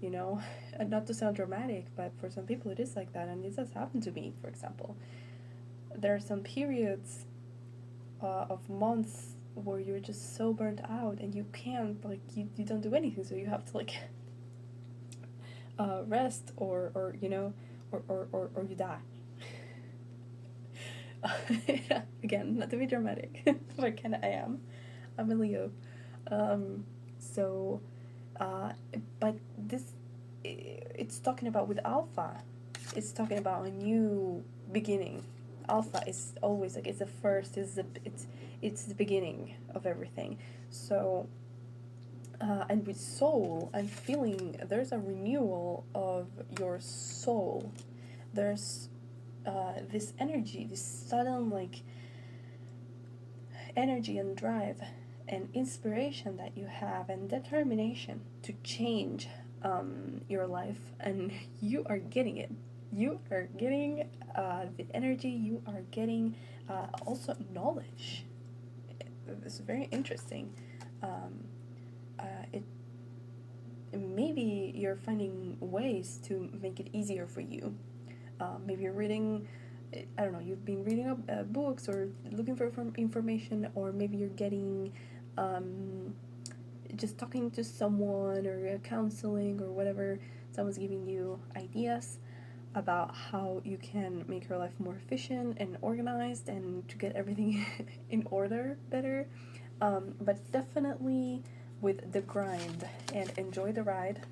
A: and not to sound dramatic, but for some people it is like that, and this has happened to me. For example, there are some periods of months where you're just so burnt out and you can't, like, you don't do anything, so you have to like rest or you die. Again, not to be dramatic, but kind of I am. I'm a Leo. But this, it's talking about with Alpha, it's talking about a new beginning. Alpha is always like, it's the first, it's the beginning of everything. So and with soul, I'm feeling there's a renewal of your soul. There's this energy, this sudden like energy and drive and inspiration that you have, and determination to change your life, and you are getting it. You are getting the energy, you are getting also knowledge. It's very interesting. Maybe you're finding ways to make it easier for you. Maybe you're reading, I don't know, you've been reading books or looking for information, or maybe you're getting just talking to someone, or counseling, or whatever. Someone's giving you ideas about how you can make your life more efficient and organized, and to get everything in order better. But definitely with the grind, and enjoy the ride.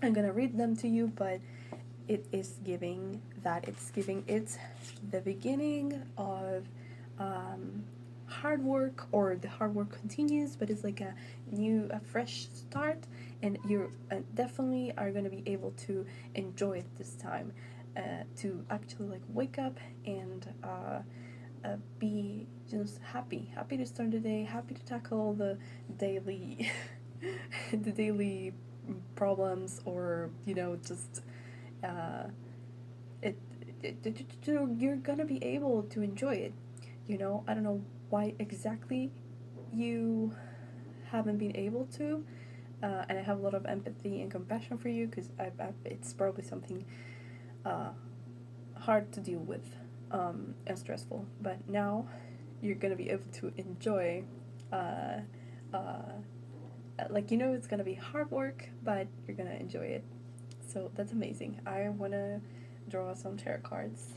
A: I'm gonna read them to you, but it is giving that it's the beginning of hard work, or the hard work continues, but it's like a fresh start, and you definitely are going to be able to enjoy it this time, to actually like wake up and be just happy to start the day, happy to tackle the daily the daily problems, or just you're gonna be able to enjoy it. I don't know why exactly you haven't been able to, and I have a lot of empathy and compassion for you, because it's probably something hard to deal with, and stressful, but now you're gonna be able to enjoy it's gonna be hard work, but you're gonna enjoy it. So that's amazing. I wanna draw some tarot cards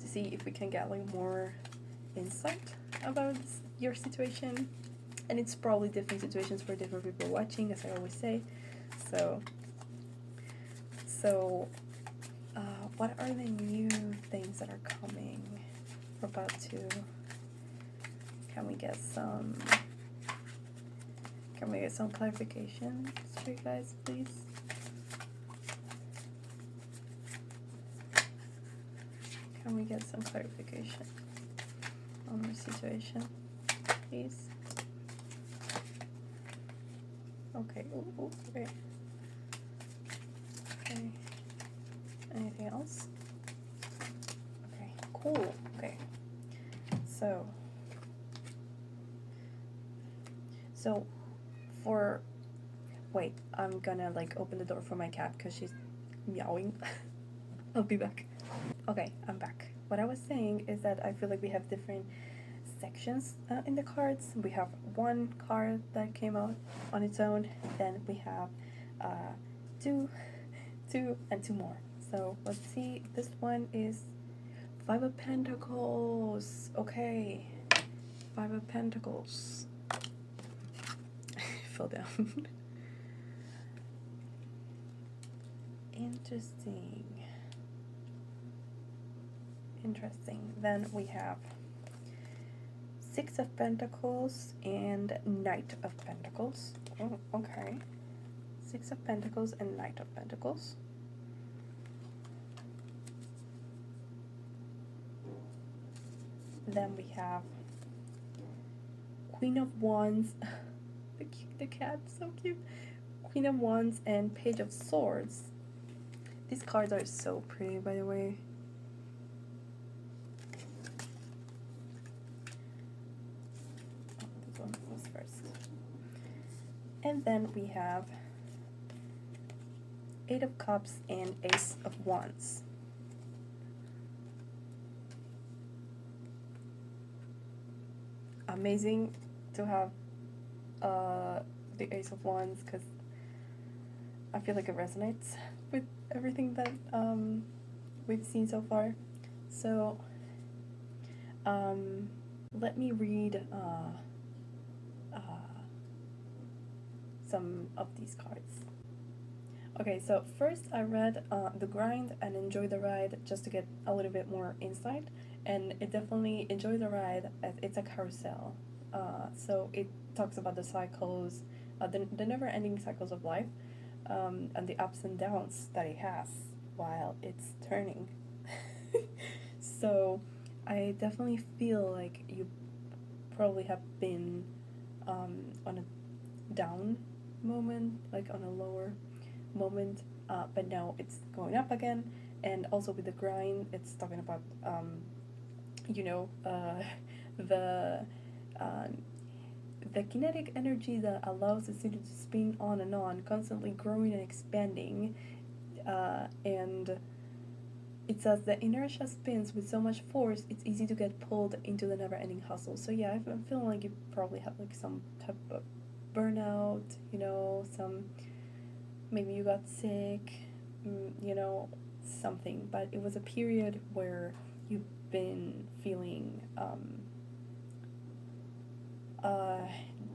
A: to see if we can get like more insight about your situation, and it's probably different situations for different people watching, as I always say. So what are the new things that are coming? We're about to, can we get some clarification for you guys, please? Can we get some clarification on the situation, please? Okay. Ooh, okay. Okay. Anything else? Okay. Cool. Okay. So for wait, I'm gonna like open the door for my cat because she's meowing. I'll be back. Okay, I'm back. What I was saying is that I feel like we have different sections in the cards. We have one card that came out on its own, then we have two, and two more. So let's see. This one is Five of Pentacles. Okay, Five of Pentacles. Fell down. Interesting. Then we have Six of Pentacles and Knight of Pentacles. Oh, okay. Six of Pentacles and Knight of Pentacles. Then we have Queen of Wands. The cat, so cute. Queen of Wands and Page of Swords. These cards are so pretty, by the way. Oh, this one was first. And then we have Eight of Cups and Ace of Wands. Amazing to have the Ace of Wands because I feel like it resonates with everything that we've seen so far. So let me read some of these cards. Okay, so first I read The Grind and Enjoy the Ride just to get a little bit more insight, and it definitely Enjoy the Ride as it's a carousel. So it talks about the cycles, the never-ending cycles of life, and the ups and downs that it has while it's turning. So I definitely feel like you probably have been on a down moment, like on a lower moment, but now it's going up again. And also with the grind, it's talking about the kinetic energy that allows the city to spin on and on, constantly growing and expanding. And it says the inertia spins with so much force, it's easy to get pulled into the never-ending hustle. So yeah, I'm feeling like you probably have like some type of burnout, maybe you got sick, something. But it was a period where you've been feeling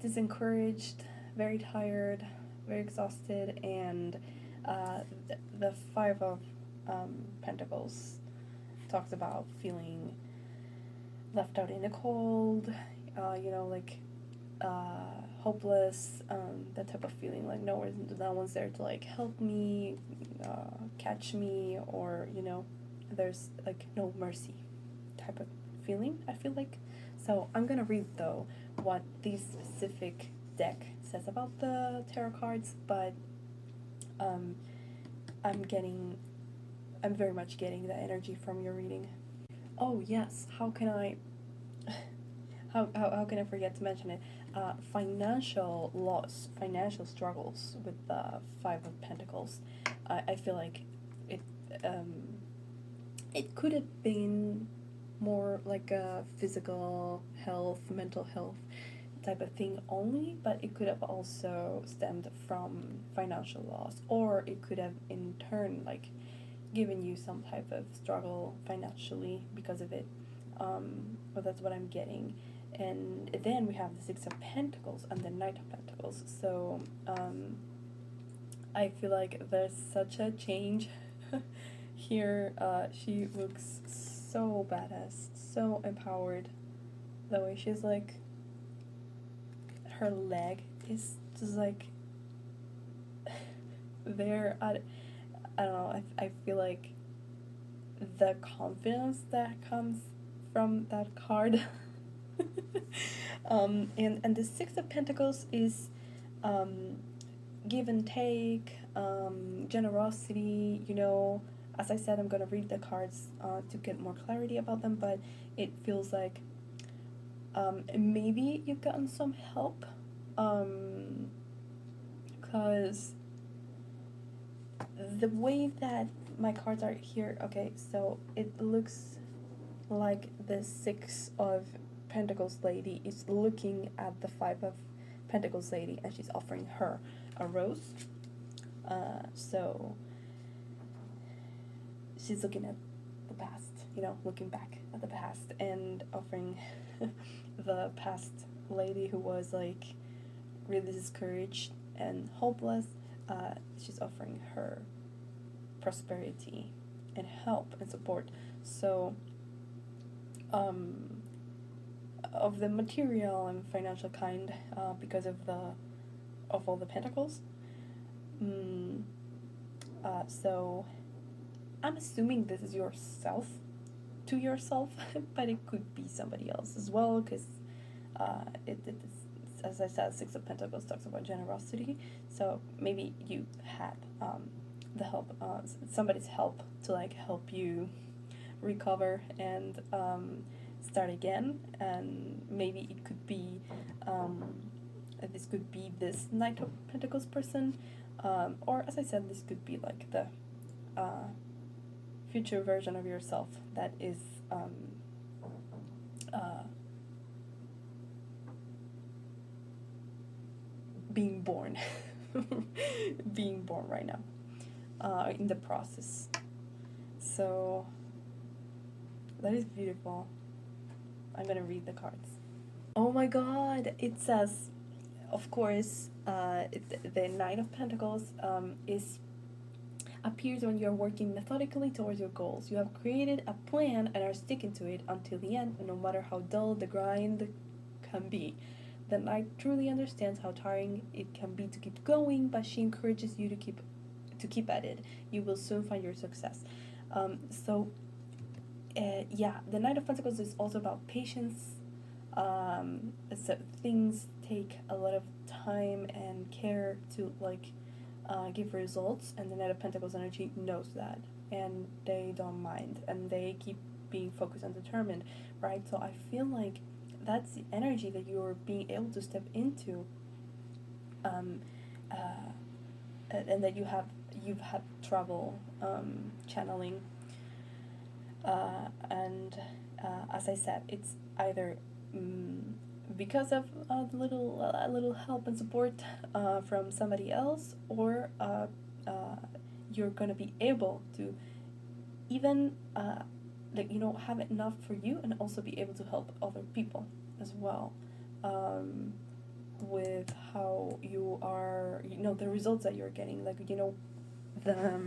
A: disencouraged, very tired, very exhausted, and the Five of Pentacles talks about feeling left out in the cold, hopeless, that type of feeling, like no one's there to like help me, catch me, or there's like no mercy type of feeling, I feel like. So I'm gonna read though what this specific deck says about the tarot cards, but I'm very much getting the energy from your reading. Oh yes, how can I forget to mention it? Financial loss, financial struggles with the Five of Pentacles. I feel like it could have been more like a physical health, mental health type of thing only, but it could have also stemmed from financial loss, or it could have in turn like given you some type of struggle financially because of it. But that's what I'm getting. And then we have the Six of Pentacles and the Knight of Pentacles. So I feel like there's such a change here. She looks so badass, so empowered. The way she's like, her leg is just like there. I don't know. I feel like the confidence that comes from that card. And the Six of Pentacles is give and take, generosity, you know. As I said, I'm gonna read the cards to get more clarity about them, but it feels like maybe you've gotten some help, because the way that my cards are here, okay, so it looks like the Six of Pentacles lady is looking at the Five of Pentacles lady, and she's offering her a rose. So she's looking at the past, you know, looking back at the past and offering the past lady who was like really discouraged and hopeless. She's offering her prosperity and help and support. So of the material and financial kind, because of all the pentacles. So I'm assuming this is yourself to yourself, but it could be somebody else as well, because it's, as I said, Six of Pentacles talks about generosity. So maybe you had the help, somebody's help to like help you recover and start again. And maybe it could be this could be this Knight of Pentacles person, or as I said, this could be like the future version of yourself that is being born being born right now, in the process. So that is beautiful. I'm gonna read the cards. Oh my god, it says, of course, the Nine of Pentacles is appears when you're working methodically towards your goals. You have created a plan and are sticking to it until the end, no matter how dull the grind can be. The Knight truly understands how tiring it can be to keep going, but she encourages you to keep at it. You will soon find your success. Yeah, the Knight of Pentacles is also about patience. So things take a lot of time and care to like give results, and the Knight of Pentacles energy knows that, and they don't mind, and they keep being focused and determined, right? So I feel like that's the energy that you're being able to step into, and that you've had trouble channeling, and as I said, it's either because of a little help and support from somebody else, or you're gonna be able to even like, you know, have enough for you and also be able to help other people as well, with how you are, you know, the results that you're getting, like, you know, the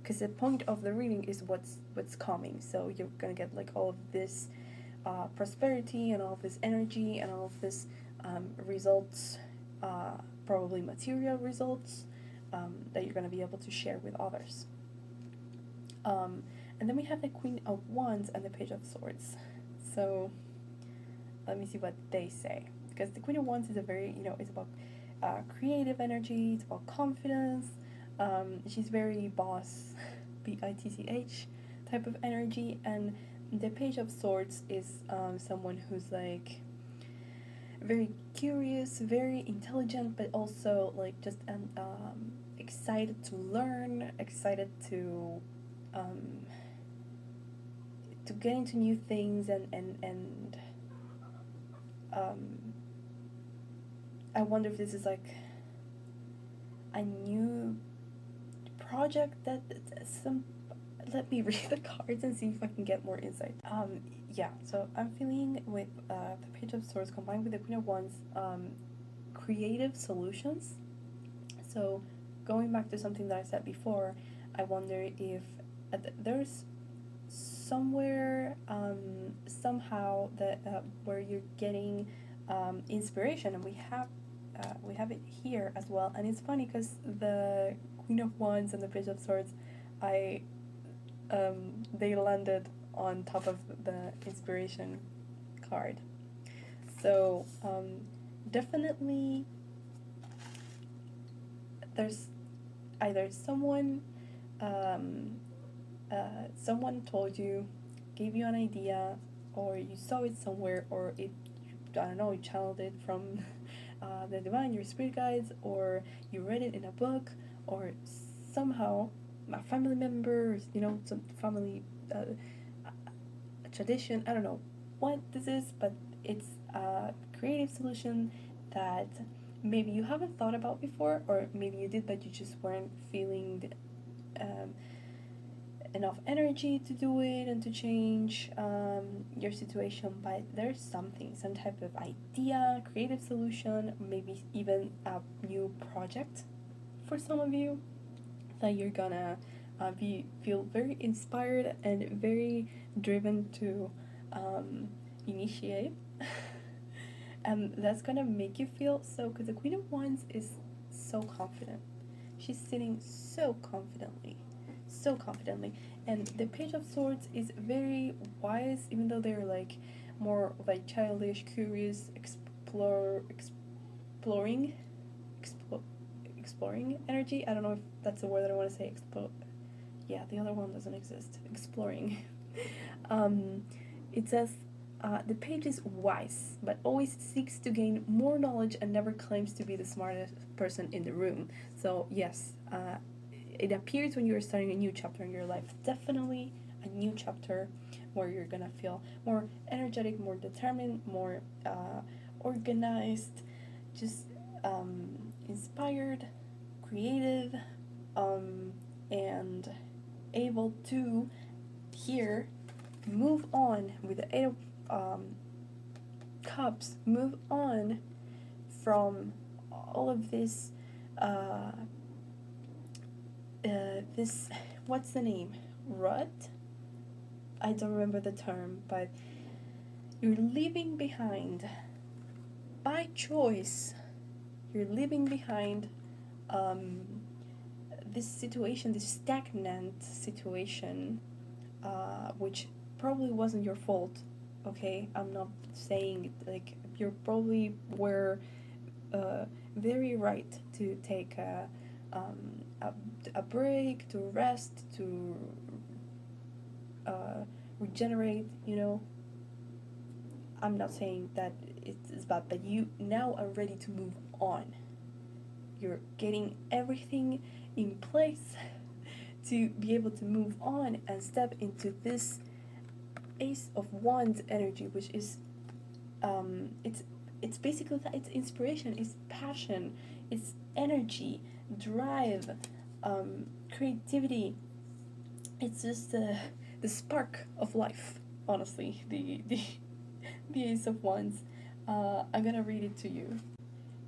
A: because the point of the reading is what's coming. So you're gonna get like all of this prosperity and all of this energy and all of this results, probably material results, that you're gonna be able to share with others. And then we have the Queen of Wands and the Page of Swords. So let me see what they say, because the Queen of Wands is a very, you know, it's about creative energy, it's about confidence. She's very boss, BITCH type of energy, and the Page of Swords is someone who's like very curious, very intelligent, but also like just excited to learn, excited to get into new things, and I wonder if this is like a new project that let me read the cards and see if I can get more insight. Yeah, so I'm feeling with the Page of Swords combined with the Queen of Wands, creative solutions. So going back to something that I said before, I wonder if there's somewhere, somehow that where you're getting inspiration, and we have it here as well. And it's funny because the Queen of Wands and the Page of Swords, I they landed on top of the inspiration card. So definitely there's either someone told you, gave you an idea, or you saw it somewhere, or it, I don't know, you channeled it from the divine, your spirit guides, or you read it in a book, or somehow a family member, some family tradition. I don't know what this is, but it's a creative solution that maybe you haven't thought about before, or maybe you did, but you just weren't feeling enough energy to do it and to change your situation. But there's something, some type of idea, creative solution, maybe even a new project for some of you that you're gonna feel very inspired and very driven to initiate. And that's gonna make you feel so, because the Queen of Wands is so confident. She's sitting so confidently, and the Page of Swords is very wise, even though they're like more like childish, curious, exploring energy. I don't know if that's the word that I want to say. Yeah, the other one doesn't exist. Exploring. It says the page is wise, but always seeks to gain more knowledge and never claims to be the smartest person in the room. So yes, it appears when you're starting a new chapter in your life. Definitely a new chapter where you're gonna feel more energetic, more determined, more organized, just inspired, creative, and able to here move on with the Eight of Cups, move on from all of this this, what's the name, rut? I don't remember the term, but you're leaving behind by choice. You're leaving behind this situation, this stagnant situation, which probably wasn't your fault. Okay, I'm not saying like you probably were very right to take a break, to rest, to regenerate. I'm not saying that it's bad, but you now are ready to move on. You're getting everything in place to be able to move on and step into this Ace of Wands energy, which is it's basically that. It's inspiration, it's passion, it's energy, drive, creativity. It's just the spark of life, honestly. The Ace of Wands. I'm gonna read it to you.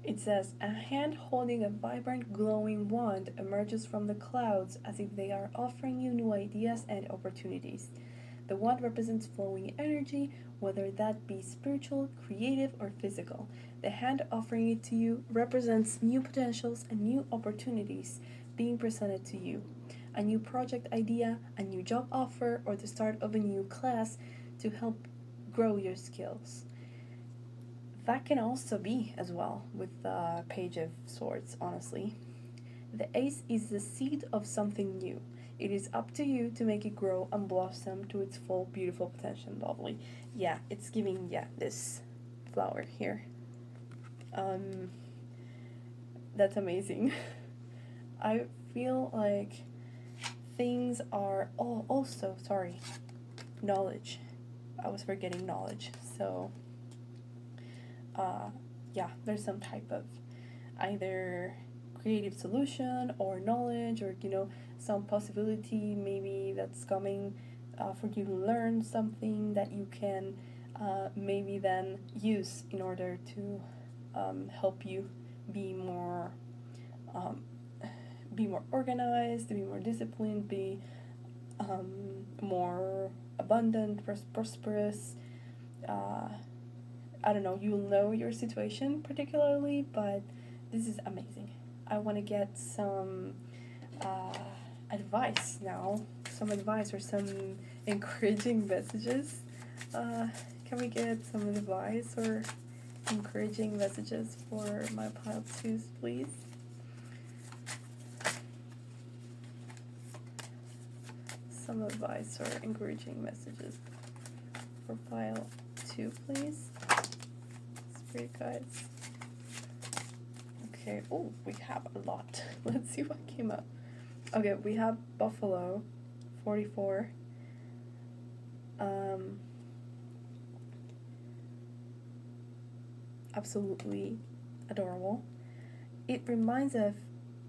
A: It says, a hand holding a vibrant glowing wand emerges from the clouds as if they are offering you new ideas and opportunities. The wand represents flowing energy, whether that be spiritual, creative, or physical. The hand offering it to you represents new potentials and new opportunities being presented to you. A new project idea, a new job offer, or the start of a new class to help grow your skills. That can also be as well with the Page of Swords, honestly. The Ace is the seed of something new. It is up to you to make it grow and blossom to its full beautiful potential. Lovely. Yeah, it's giving, this flower here. That's amazing. I feel like things are, knowledge. I was forgetting knowledge. So, there's some type of either creative solution or knowledge, or some possibility maybe that's coming for you to learn something that you can maybe then use in order to help you be more organized, be more disciplined, be more abundant, prosperous. I don't know, you'll know your situation particularly, but this is amazing. I want to get some advice now, some advice or some encouraging messages. Can we get some advice or encouraging messages for my pile 2s, please? Some advice or encouraging messages for pile 2, please. Spirit guides. Okay, oh, we have a lot. Let's see what came up. Okay, we have Buffalo, 44. Absolutely adorable. It reminds us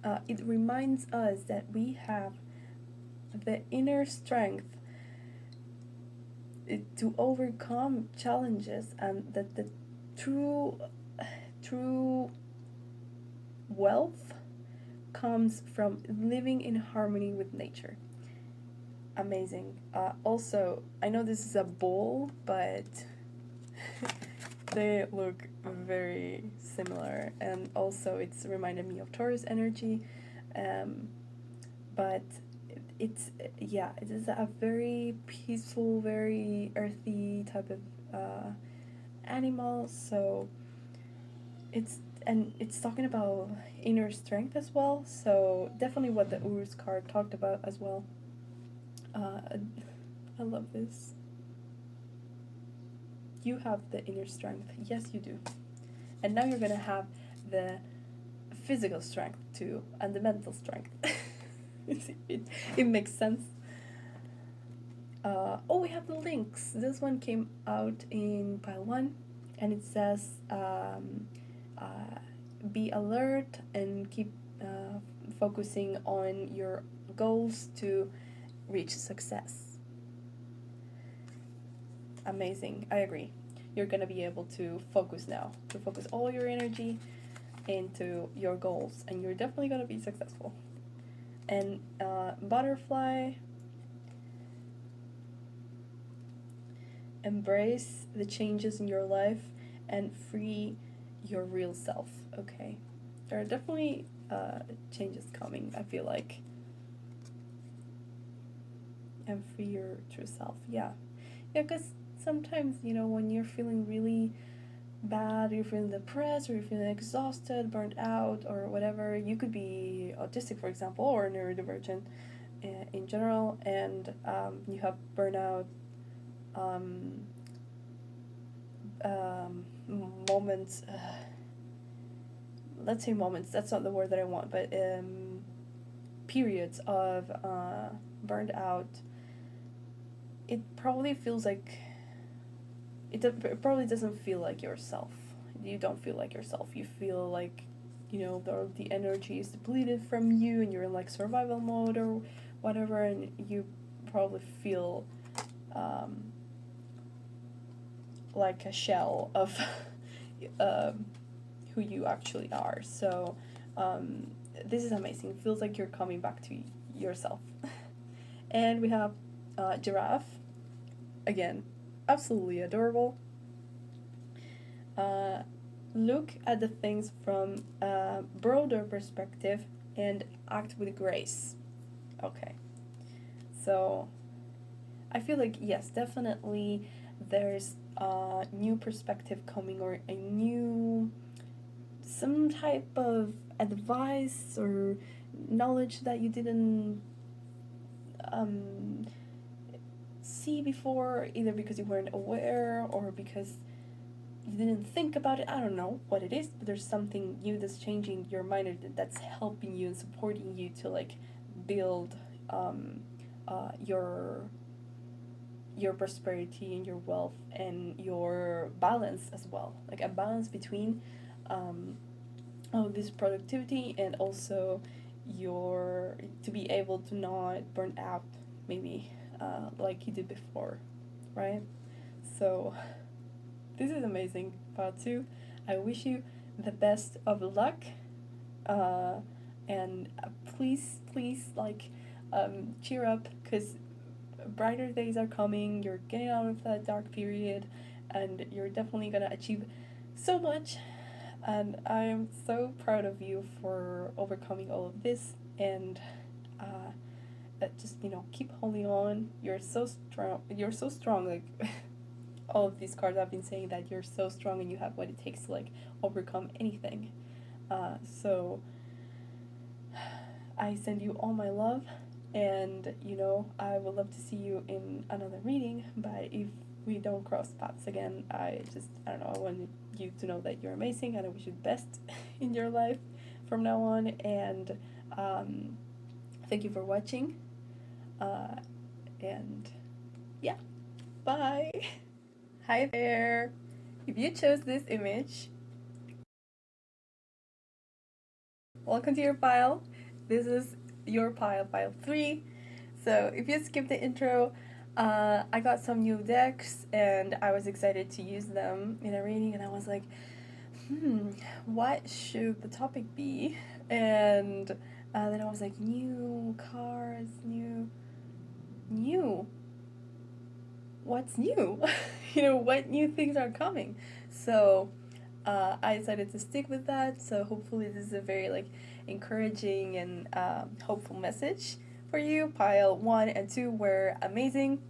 A: that we have the inner strength to overcome challenges, and that the true wealth comes from living in harmony with nature. Amazing. Also, I know this is a bull, but they look very similar, and also it's reminded me of Taurus energy, but it is a very peaceful, very earthy type of animal. So it's talking about inner strength as well, so definitely what the Urus card talked about as well. I love this. You have the inner strength. Yes, you do. And now you're gonna have the physical strength too, and the mental strength. it makes sense. We have the links. This one came out in pile 1, and it says be alert and keep focusing on your goals to reach success. Amazing. I agree. You're gonna be able to focus now, to focus all your energy into your goals, and you're definitely gonna be successful. And butterfly, embrace the changes in your life and free your real self. Okay, there are definitely changes coming, I feel like. And free your true self. Yeah, because sometimes, when you're feeling really bad, you're feeling depressed, or you're feeling exhausted, burnt out, or whatever, you could be autistic, for example, or neurodivergent in general, and you have burnout moments, let's say moments, that's not the word that I want, but periods of burned out. It probably feels like it probably doesn't feel like yourself. You don't feel like yourself. You feel like, the energy is depleted from you, and you're in like survival mode or whatever, and you probably feel like a shell of who you actually are. So this is amazing. It feels like you're coming back to yourself. And we have giraffe. Again, absolutely adorable. Look at the things from a broader perspective and act with grace. Okay. So I feel like, yes, definitely there's a new perspective coming, or some type of advice or knowledge that you didn't see before, either because you weren't aware or because you didn't think about it. I don't know what it is, but there's something new that's changing your mind, that's helping you and supporting you to like build your prosperity and your wealth and your balance as well, like a balance between this productivity and also to be able to not burn out, maybe like you did before, right? So this is amazing, part 2. I wish you the best of luck, and please cheer up, because brighter days are coming. You're getting out of that dark period, and you're definitely gonna achieve so much, and I am so proud of you for overcoming all of this, and just, you know, keep holding on. You're so strong. You're so strong. Like all of these cards I've been saying that you're so strong and you have what it takes to like overcome anything. So I send you all my love, and you know, I would love to see you in another reading, but if we don't cross paths again, I don't know, I want you to know that you're amazing and I wish you the best in your life from now on. And thank you for watching, and yeah, bye. Hi there. If you chose this image, welcome to your pile. This is your pile, pile 3. So if you skipped the intro, I got some new decks and I was excited to use them in a reading, and I was like, what should the topic be? And then I was like, new cards, new. What's new? You know, what new things are coming? So I decided to stick with that. So hopefully this is a very like encouraging and hopeful message for you. Pile 1 and 2 were amazing.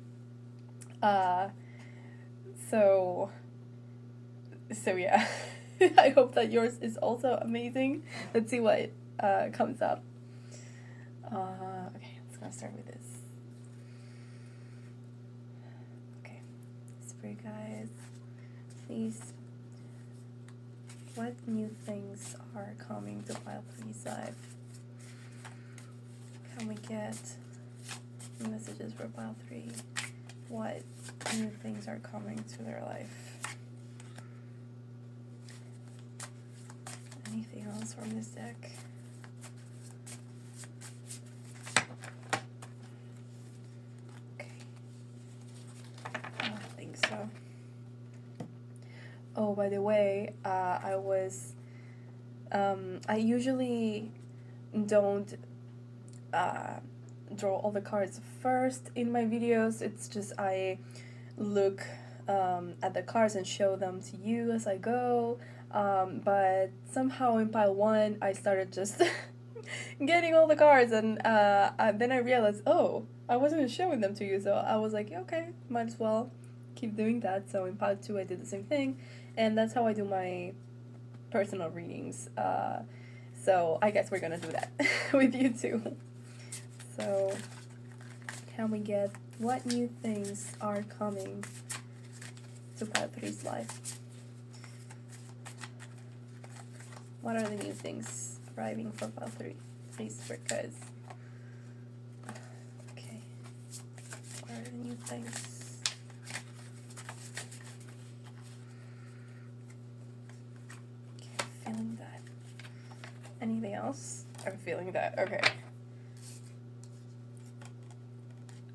A: So yeah. I hope that yours is also amazing. Let's see what comes up. Okay, let's go start with this. Okay, Spirit guys, please. What new things are coming to pile 3's life? Can we get messages for pile 3? What new things are coming to their life? Anything else from this deck? Okay. I don't think so. Oh, by the way, I usually don't draw all the cards first in my videos. It's just I look at the cards and show them to you as I go. But somehow in pile 1, I started just getting all the cards, and then I realized, oh, I wasn't showing them to you, so I was like, okay, might as well keep doing that. So in pile 2, I did the same thing, and that's how I do my personal readings. So I guess we're gonna do that with you too. So can we get what new things are coming to pile 3's life? What are the new things arriving for pile 3? Please, guys. Okay. What are the new things? Okay, I'm feeling that. Anything else? I'm feeling that. Okay.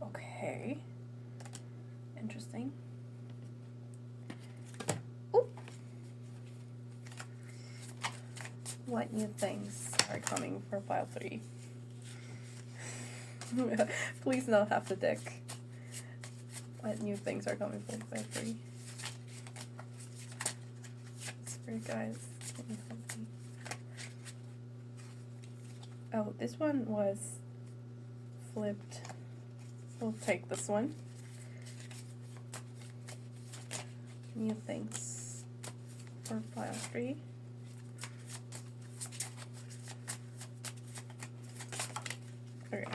A: Okay. Interesting. Ooh. What new things are coming for pile 3? Please not half the deck. What new things are coming for pile 3? Spirit guys, can you help me? Oh, this one was flipped. We'll take this one. New things for pile 3. Okay.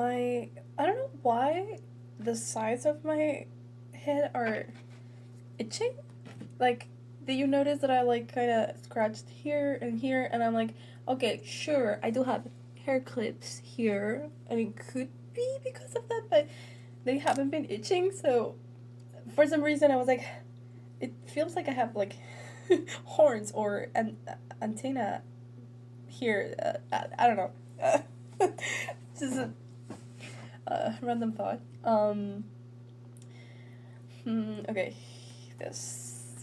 A: I don't know why the sides of my head are itching. Like, did you notice that I like kind of scratched here, and I'm like, okay, sure, I do have hair clips here, and it could be because of that, but they haven't been itching, so for some reason I was like, it feels like I have like horns or an antenna here. I don't know. Just a random thought. Okay,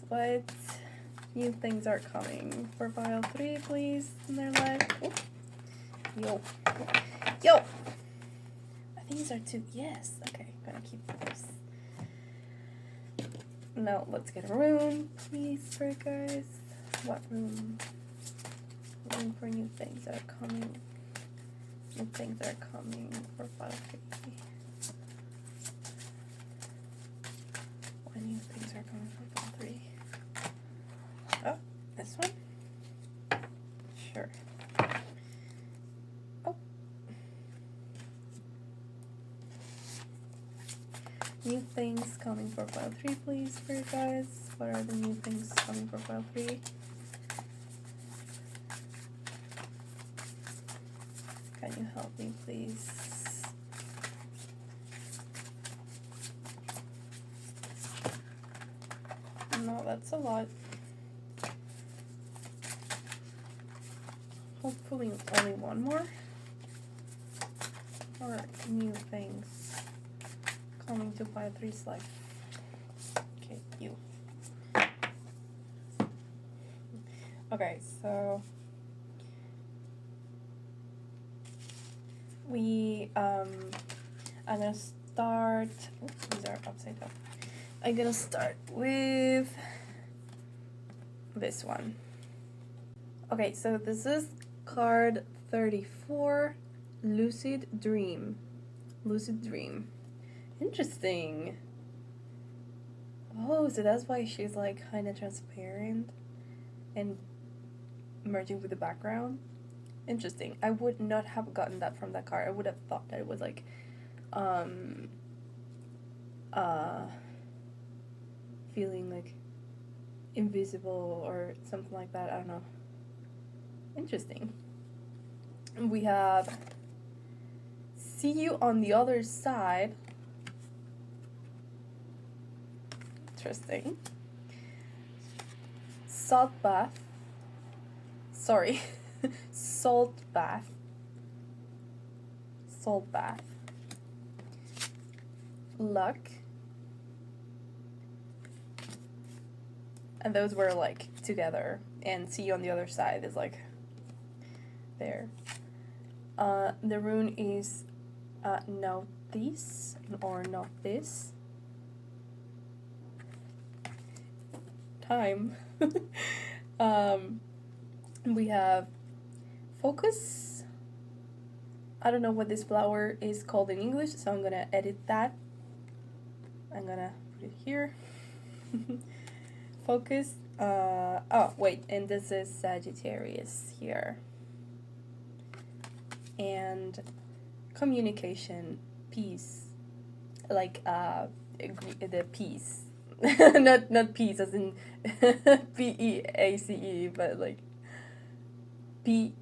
A: what new things are coming for pile 3, please, in their life? Oh. Yo! I think these are 2. Yes. Okay, gonna keep those. Now let's get a rune, please, Spirit guys. What rune? Rune for new things that are coming new things are coming for pile 3? What new things are coming for pile 3? Oh, this one? Sure. Oh. New things coming for pile 3, please, for you guys. What are the new things coming for pile 3? Can you help me, please? No, that's a lot. Hopefully only one more. Or new things coming to pile 3's life. Okay, you. Okay, so I'm gonna start. Oops, these are upside down. I'm gonna start with this one. Okay, so this is card 34, Lucid Dream. Lucid Dream. Interesting. Oh, so that's why she's like kind of transparent and merging with the background. Interesting. I would not have gotten that from that card. I would have thought that it was like feeling like invisible or something like that. I don't know. Interesting. We have see you on the other side. Interesting. Salt bath. Sorry. Salt bath. Salt bath. Luck. And those were like together. And see you on the other side is like there. The rune is not this or not this. Time. We have focus. I don't know what this flower is called in English, so I'm gonna edit that. I'm gonna put it here. Focus. Oh, wait, and this is Sagittarius here. And communication, peace, like the peace, not peace as in P-E-A-C-E, but like P-E-A-S,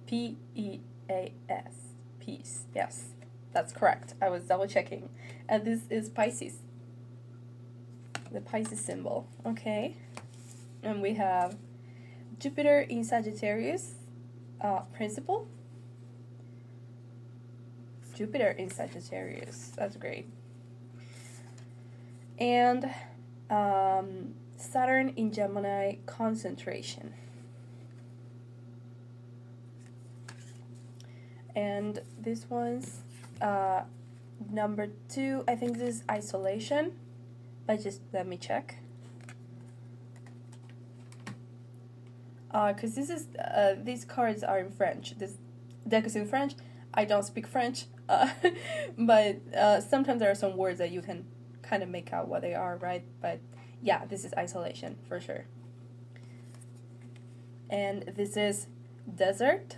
A: P-E-A-S, peace. Yes, that's correct. I was double checking. And this is Pisces, the Pisces symbol. Okay, and we have Jupiter in Sagittarius, principle. Jupiter in Sagittarius, that's great. And Saturn in Gemini, concentration. And this one's number 2, I think this is isolation, but just let me check. Because this is these cards are in French. This deck is in French. I don't speak French, but sometimes there are some words that you can kind of make out what they are, right? But yeah, this is isolation for sure. And this is desert,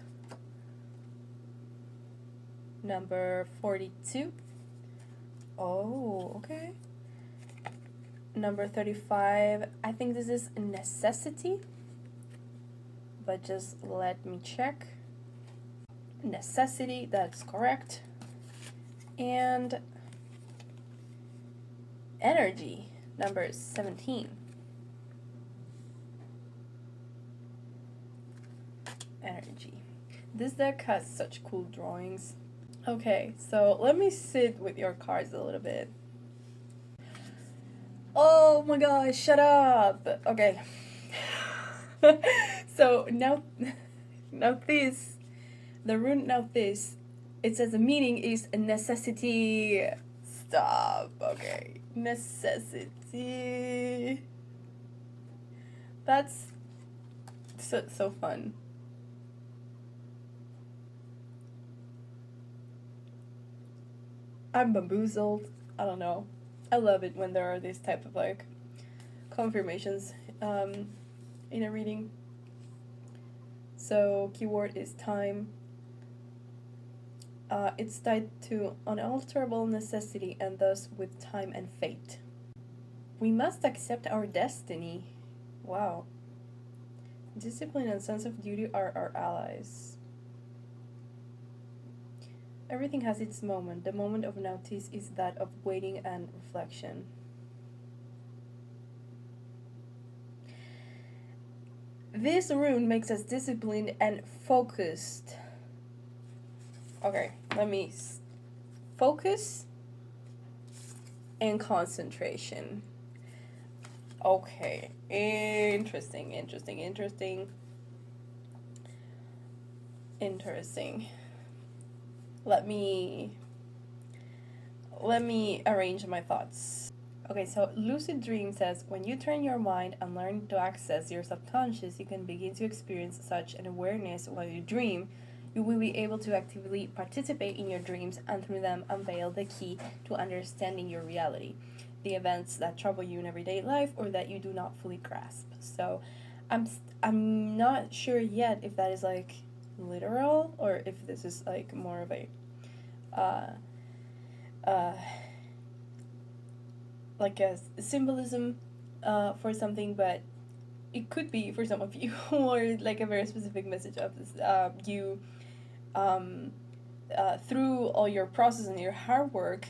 A: number 42. Oh, okay. Number 35, I think this is necessity, but just let me check. Necessity, that's correct. And energy, number 17. Energy. This deck has such cool drawings. Okay, so let me sit with your cards a little bit. Oh my gosh, shut up! Okay. So now this, the rune now this, it says the meaning is a necessity. Stop. Okay, necessity. That's so fun. I'm bamboozled. I don't know. I love it when there are these type of like confirmations in a reading. So keyword is time. It's tied to unalterable necessity and thus with time and fate. We must accept our destiny. Wow. Discipline and sense of duty are our allies. Everything has its moment. The moment of notice is that of waiting and reflection. This rune makes us disciplined and focused. Okay, let me focus and concentration. Okay, interesting. Let me arrange my thoughts. Okay, so lucid dream says when you train your mind and learn to access your subconscious, you can begin to experience such an awareness while you dream. You will be able to actively participate in your dreams and through them unveil the key to understanding your reality, the events that trouble you in everyday life or that you do not fully grasp. So I'm not sure yet if that is like literal or if this is like more of a like a symbolism for something, but it could be for some of you or like a very specific message of this you through all your process and your hard work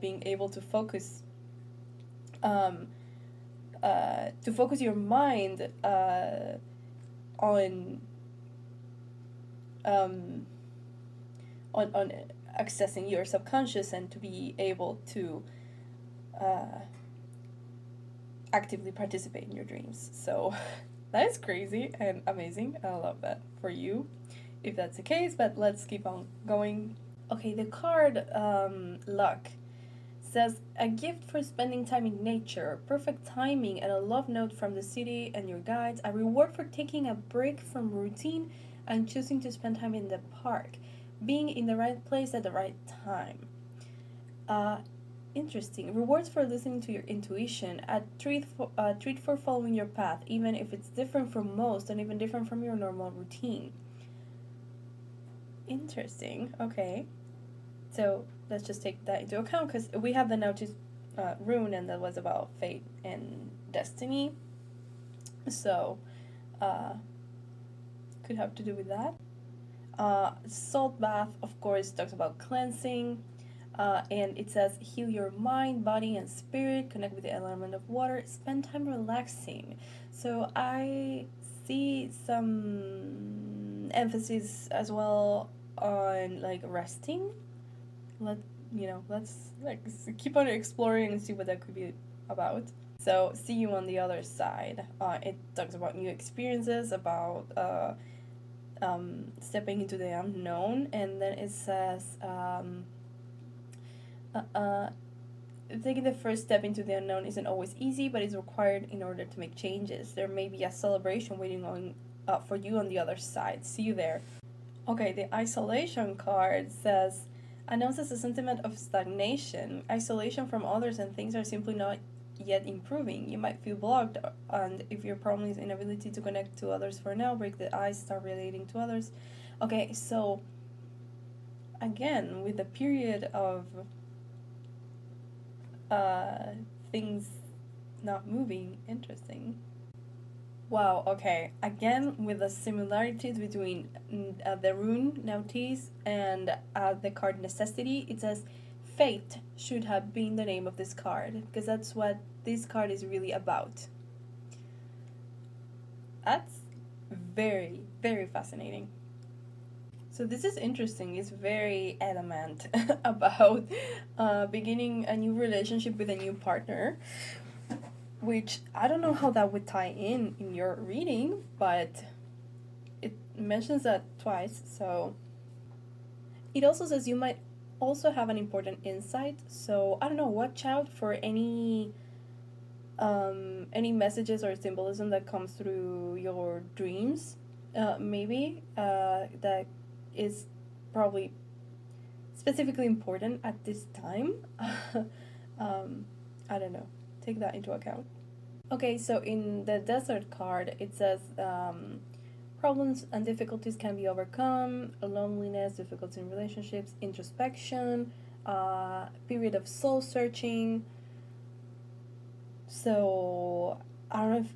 A: being able to focus your mind on accessing your subconscious and to be able to actively participate in your dreams. So that is crazy and amazing. I love that for you if that's the case, but let's keep on going. Okay, the card luck says a gift for spending time in nature, perfect timing, and a love note from the city and your guides, a reward for taking a break from routine and choosing to spend time in the park, being in the right place at the right time. Interesting. Rewards for listening to your intuition, a treat for following your path, even if it's different from most and even different from your normal routine. Interesting. Okay. So let's just take that into account because we have the notice rune and that was about fate and destiny. So could have to do with that. Salt bath, of course, talks about cleansing. And it says heal your mind, body, and spirit, connect with the element of water, spend time relaxing. So I see some emphasis as well on like resting. Let's like keep on exploring and see what that could be about. So see you on the other side. It talks about new experiences, about stepping into the unknown, and then it says taking the first step into the unknown isn't always easy, but it's required in order to make changes. There may be a celebration waiting on for you on the other side. See you there. Okay, the isolation card says announces a sentiment of stagnation, isolation from others, and things are simply not yet improving. You might feel blocked, and if your problem is inability to connect to others for now, break the ice, start relating to others. Okay, so again, with the period of things not moving, interesting. Wow, okay. Again, with the similarities between the rune notice and the card necessity, it says fate should have been the name of this card because that's what this card is really about. That's very, very fascinating. So this is interesting. It's very adamant about beginning a new relationship with a new partner, which I don't know how that would tie in your reading, but it mentions that twice. So it also says you might also have an important insight. So I don't know, watch out for any messages or symbolism that comes through your dreams. Maybe that is probably specifically important at this time. I don't know. Take that into account. Okay, so in the Desert card, it says problems and difficulties can be overcome, loneliness, difficulties in relationships, introspection, period of soul searching. So I don't know if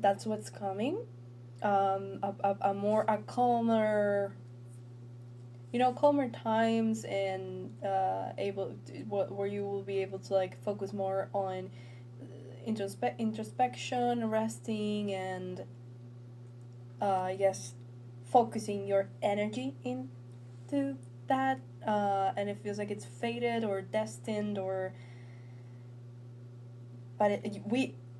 A: that's what's coming. A calmer, calmer times, and where you will be able to like focus more on introspection, resting, and yes, focusing your energy into that. And it feels like it's fated or destined, but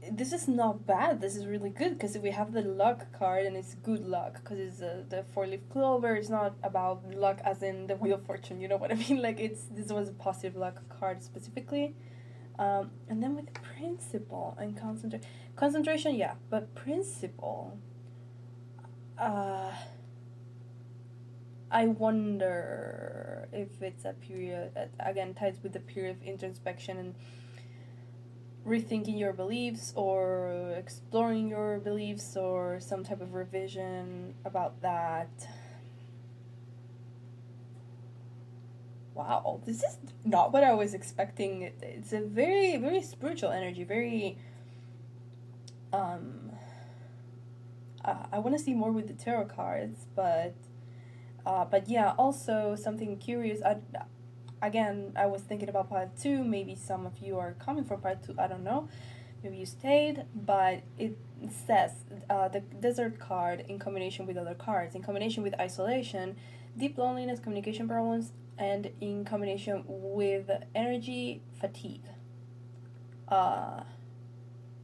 A: this is not bad. This is really good because we have the luck card, and it's good luck because it's the 4-leaf clover. It's not about luck as in the Wheel of Fortune. You know what I mean? Like this was a positive luck card specifically. And then with principle and concentration, yeah, but principle. I wonder if it's a period again ties with the period of introspection and rethinking your beliefs or exploring your beliefs or some type of revision about that. Wow, this is not what I was expecting. It's a very, very spiritual energy, very I want to see more with the tarot cards, but yeah, also something curious. I was thinking about part 2. Maybe some of you are coming for part 2. I don't know. Maybe you stayed, but it says the Desert card in combination with other cards, in combination with isolation, deep loneliness, communication problems, and in combination with energy fatigue.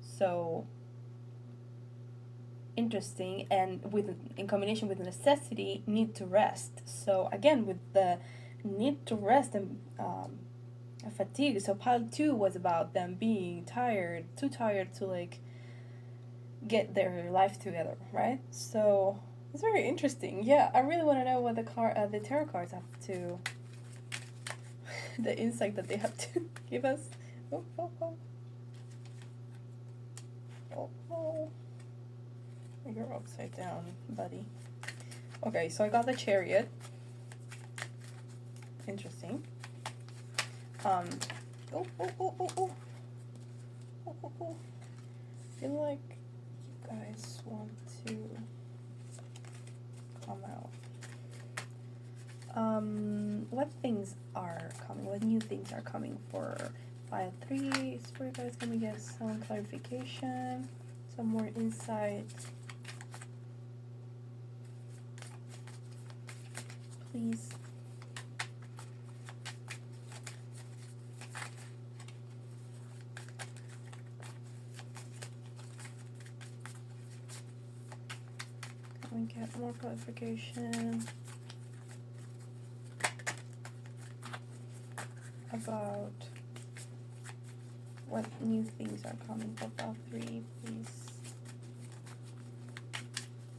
A: So interesting, and in combination with necessity, need to rest. So again, with the need to rest and fatigue. So pile 2 was about them being too tired to like get their life together, right? So it's very interesting. Yeah, I really want to know what the tarot cards have to, the insight that they have to give us. Oh. You're upside down, buddy. Okay, so I got the Chariot. Interesting. I feel like you guys want to come out. What things are coming? What new things are coming for file 3? So you guys gonna get some clarification, some more insight. Please. Can we get more clarification about what new things are coming for file 3, please?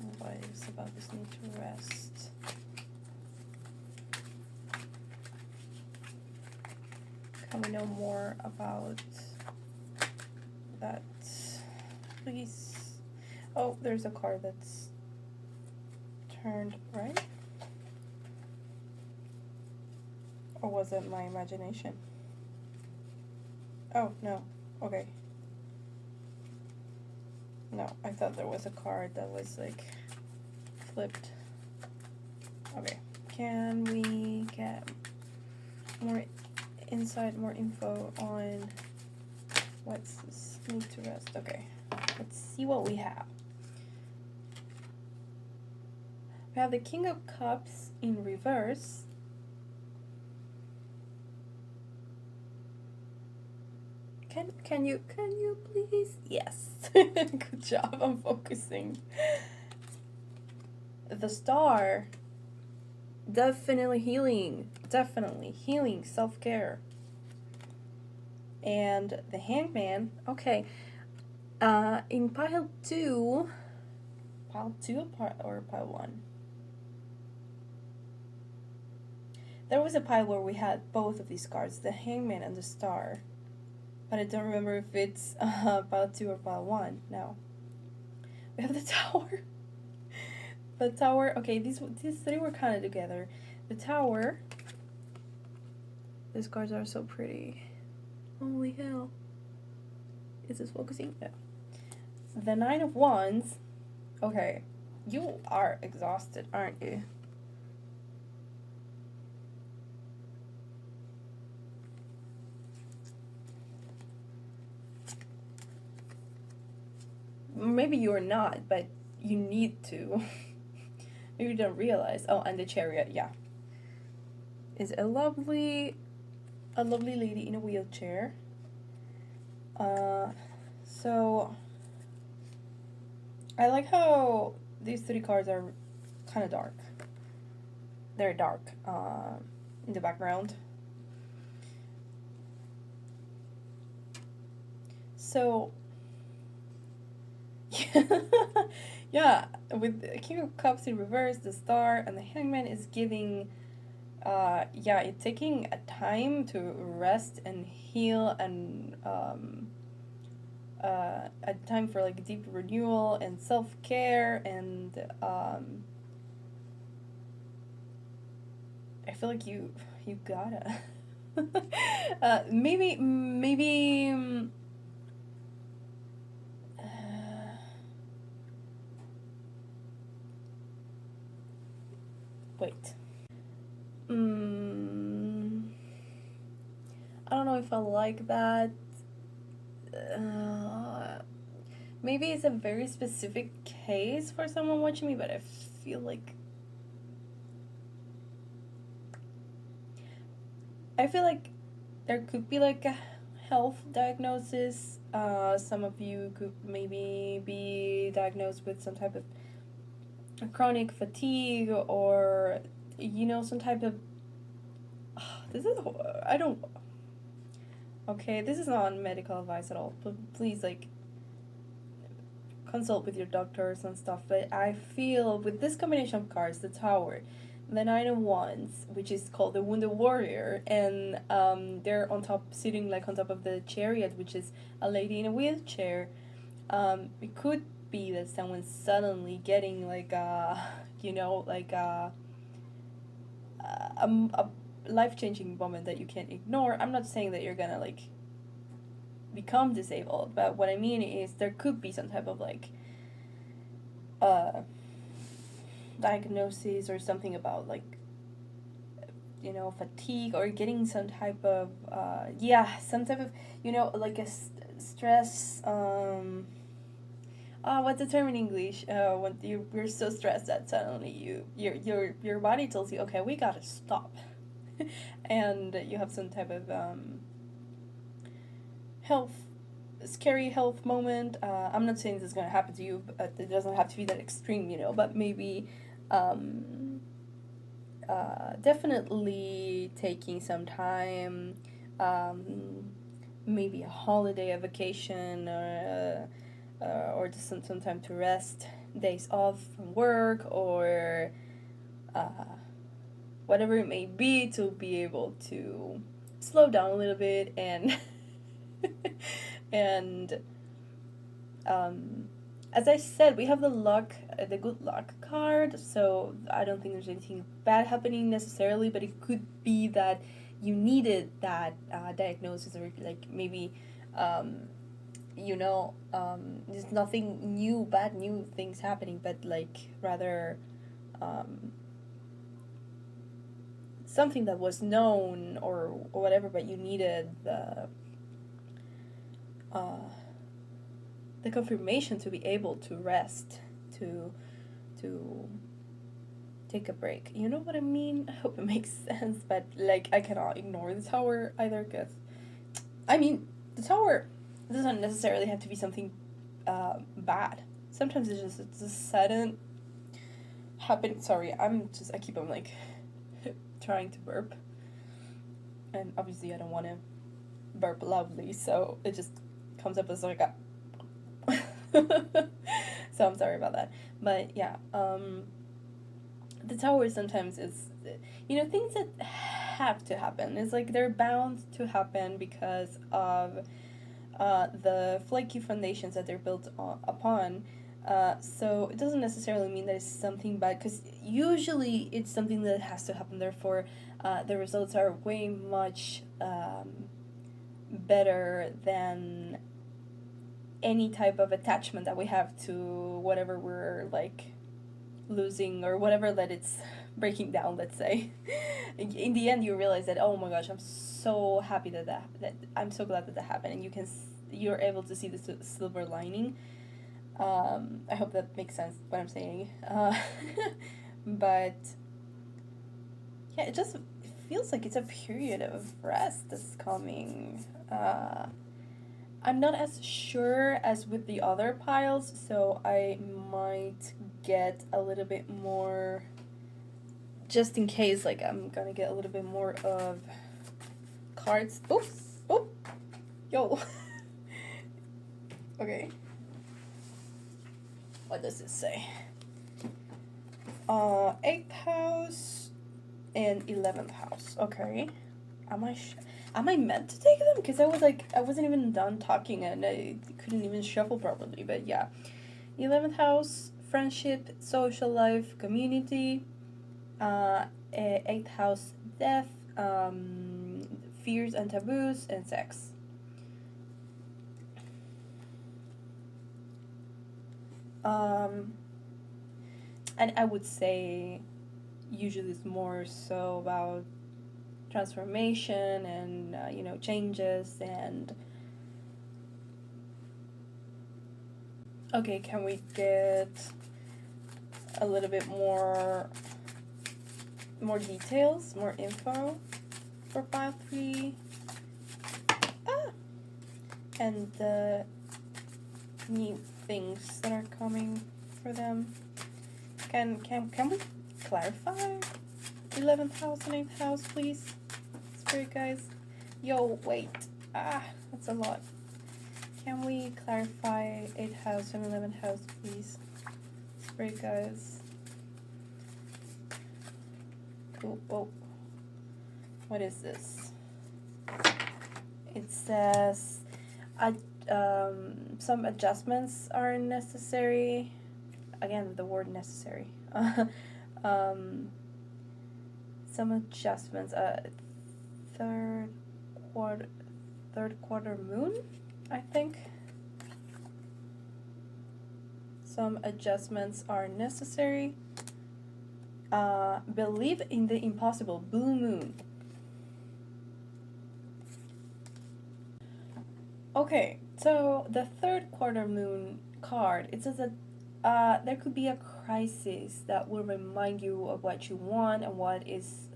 A: And what is about this need to rest? Can we know more about that, please? Oh, there's a card that's turned, right? Or was it my imagination? Oh, no. Okay. No, I thought there was a card that was like flipped. Okay. Can we get more insight, more info on what's this need to rest? Okay, let's see what we have. We have the King of Cups in reverse. Can you please? Yes. Good job. I'm focusing. The Star. Definitely healing, self-care. And the Hangman, okay. In pile 2 or pile 1? there was a pile where we had both of these cards, the Hangman and the Star. But I don't remember if it's pile 2 or pile 1 now. We have the Tower. The Tower, okay, these three were kind of together. The Tower. These cards are so pretty. Holy hell. Is this focusing? No. The Nine of Wands. Okay, you are exhausted, aren't you? Maybe you're not, but you need to. Maybe you don't realize. Oh, and the Chariot, yeah. Is a lovely lady in a wheelchair. So I like how these three cards are kind of dark. They're dark in the background. So yeah, with the King of Cups in reverse, the Star, and the Hangman is giving yeah, it's taking a time to rest and heal, and a time for like deep renewal and self-care, and I feel like you gotta maybe wait. I don't know if I like that. Maybe it's a very specific case for someone watching me, but I feel like there could be like a health diagnosis. Some of you could maybe be diagnosed with some type of chronic fatigue, or some type of okay, this is not medical advice at all, but please, like, consult with your doctors and stuff. But I feel with this combination of cards, the Tower, the Nine of Wands, which is called the Wounded Warrior, and they're sitting like on top of the Chariot, which is a lady in a wheelchair. It could be that someone's suddenly getting like a life-changing moment that you can't ignore. I'm not saying that you're gonna like become disabled, but what I mean is there could be some type of like diagnosis or something about like fatigue, or getting some type of some type of like a stress. What's the term in English? When you're so stressed that suddenly your body tells you, okay, we gotta stop. And you have some type of scary health moment. I'm not saying this is gonna happen to you, but it doesn't have to be that extreme, but maybe definitely taking some time, maybe a holiday, a vacation, or just some time to rest, days off from work, or whatever it may be, to be able to slow down a little bit and and as I said, we have the good luck card, so I don't think there's anything bad happening necessarily, but it could be that you needed that diagnosis, or like maybe there's nothing bad new things happening, but like rather something that was known or whatever, but you needed the confirmation to be able to rest, to take a break. You know what I mean? I hope it makes sense, but like I cannot ignore the Tower either, because the Tower doesn't necessarily have to be something bad. Sometimes it's a sudden happen. Sorry, I keep on like trying to burp, and obviously I don't want to burp loudly, so it just comes up as like a so I'm sorry about that. But yeah, the Tower sometimes is things that have to happen. It's like they're bound to happen because of the flaky foundations that they're built upon. So it doesn't necessarily mean that it's something bad, because usually it's something that has to happen. Therefore, the results are way much better than any type of attachment that we have to whatever we're like losing or whatever that it's breaking down, let's say. In the end, you realize that, oh my gosh, I'm so happy that I'm so glad that happened, and you're able to see the silver lining. I hope that makes sense what I'm saying. But yeah, it just feels like it's a period of rest that's coming. I'm not as sure as with the other piles, so I might get a little bit more, just in case, like I'm gonna get a little bit more of cards. Oh, yo. Okay. What does it say? 8th house and 11th house. Okay. Am I meant to take them? Because I wasn't even done talking and I couldn't even shuffle properly. But yeah. 11th house, friendship, social life, community. 8th house, death, fears and taboos, and sex. And I would say usually it's more so about transformation and changes. And okay, can we get a little bit more details, more info for pile 3? And the new things that are coming for them. Can we clarify 11th house and 8th house, please? Spirit guys. Yo, wait. That's a lot. Can we clarify 8th house and 11th house, please? Spirit guys. Cool. Oh. What is this? It says some adjustments are necessary. Again, the word necessary. Some adjustments. Third quarter moon, I think. Some adjustments are necessary. Believe in the impossible. Blue moon. Okay, so the third quarter moon card, it says that there could be a crisis that will remind you of what you want and what is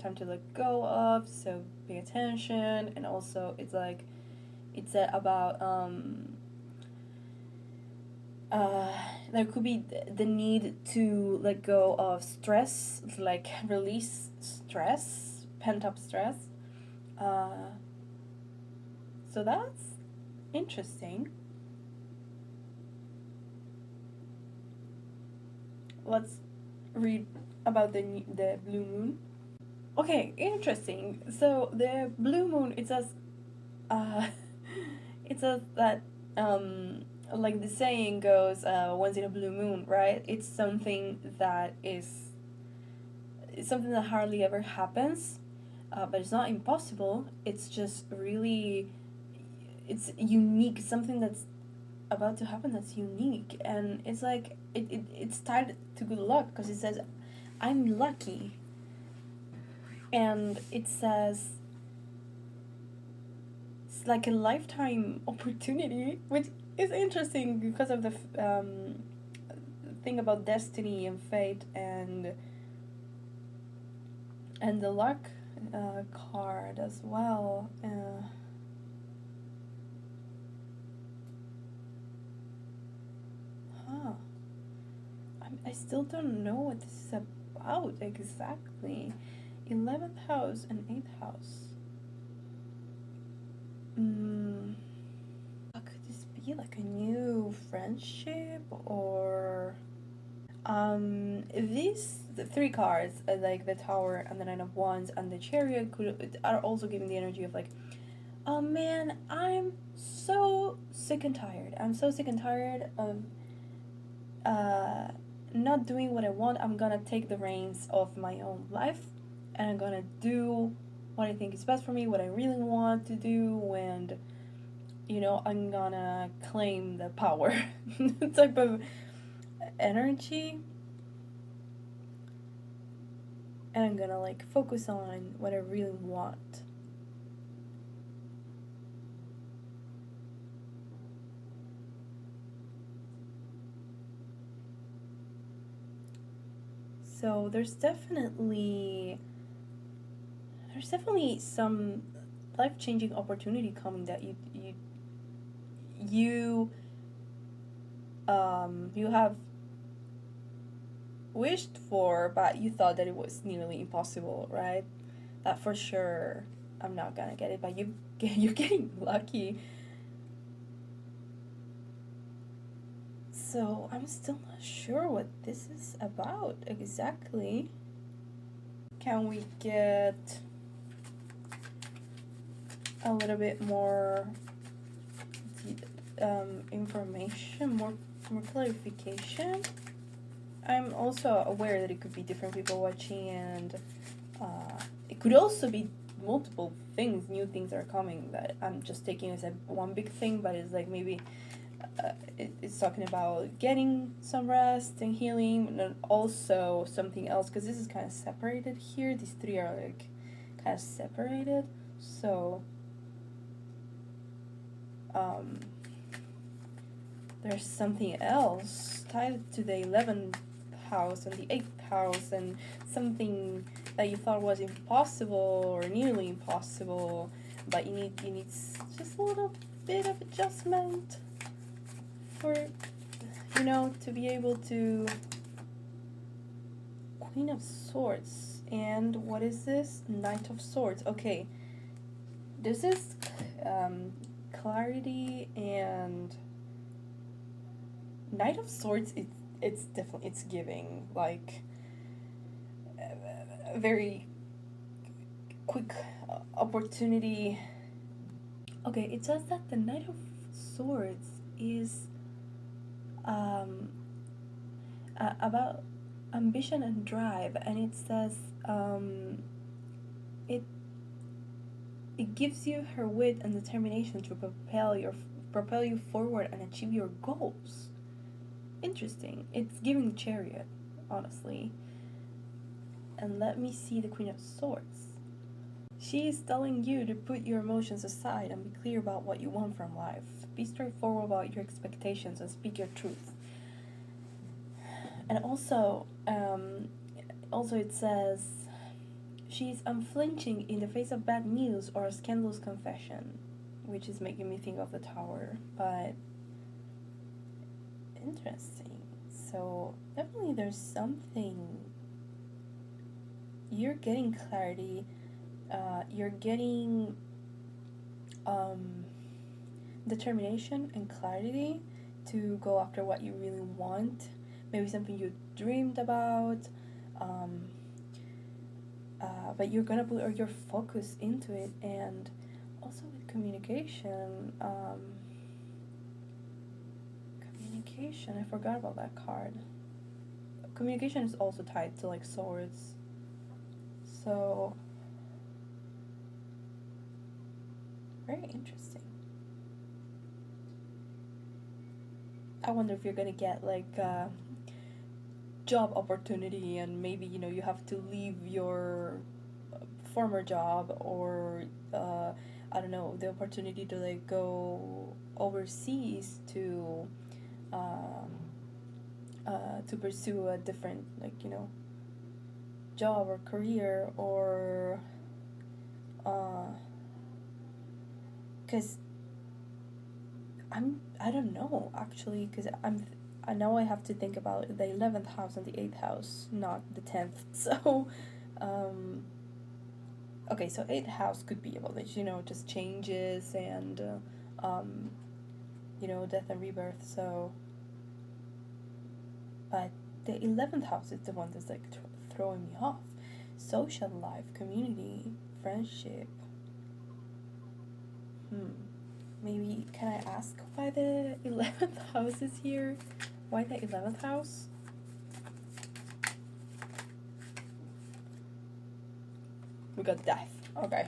A: time to let go of, so pay attention. And also it's about there could be the need to let go of stress, like release stress, pent-up stress. So that's interesting. Let's read about the blue moon. Okay, interesting. So the blue moon, it says that like the saying goes, once in a blue moon, right? It's something that hardly ever happens, but it's not impossible. It's just really, it's unique. Something that's about to happen that's unique, and it's like it's tied to good luck, because it says I'm lucky, and it says it's like a lifetime opportunity, which is interesting because of the thing about destiny and fate and the luck card as well. I still don't know what this is about exactly. 11th house and 8th house. Could this be like a new friendship, or the three cards, like the Tower and the Nine of Wands and the Chariot, are also giving the energy of like, oh man, I'm so sick and tired. I'm so sick and tired of not doing what I want. I'm gonna take the reins of my own life, and I'm gonna do what I think is best for me, what I really want to do, and I'm gonna claim the power type of energy. And I'm gonna like focus on what I really want. So there's definitely some life-changing opportunity coming that you have wished for, but you thought that it was nearly impossible, right? That for sure I'm not gonna get it, but you're getting lucky. So I'm still not sure what this is about exactly. Can we get a little bit more information, more clarification? I'm also aware that it could be different people watching, and it could also be multiple things, new things are coming that I'm just taking as a one big thing, but it's like maybe it's talking about getting some rest and healing, and then also something else, because this is kind of separated here. These three are like kind of separated, so there's something else tied to the 11th house and the 8th house, and something that you thought was impossible or nearly impossible, but you need just a little bit of adjustment for to be able to. Queen of Swords, and what is this? Knight of Swords. Okay, this is clarity, and Knight of Swords, it's definitely, it's giving like a very quick opportunity. Okay, it says that the Knight of Swords is about ambition and drive, and it says it gives you her wit and determination to propel you forward and achieve your goals. Interesting. It's giving the Chariot, honestly. And let me see the Queen of Swords. She is telling you to put your emotions aside and be clear about what you want from life. Be straightforward about your expectations and speak your truth. And also it says she's unflinching in the face of bad news or a scandalous confession, which is making me think of the Tower, but interesting. So definitely there's something. You're getting clarity, you're getting determination and clarity to go after what you really want, maybe something you dreamed about, but you're gonna put your focus into it. And also with communication, I forgot about that card. Communication is also tied to like swords, so very interesting. I wonder if you're gonna get like a job opportunity, and maybe you have to leave your former job, or I don't know, the opportunity to like go overseas to pursue a different job or career, or because I don't know actually, because I know I have to think about the 11th house and the 8th house, not the 10th. So okay, so 8th house could be about this, just changes and death and rebirth. So but the 11th house is the one that's like throwing me off. Social life, community, friendship. Maybe, can I ask why the 11th house is here? Why the 11th house? We got death. Okay.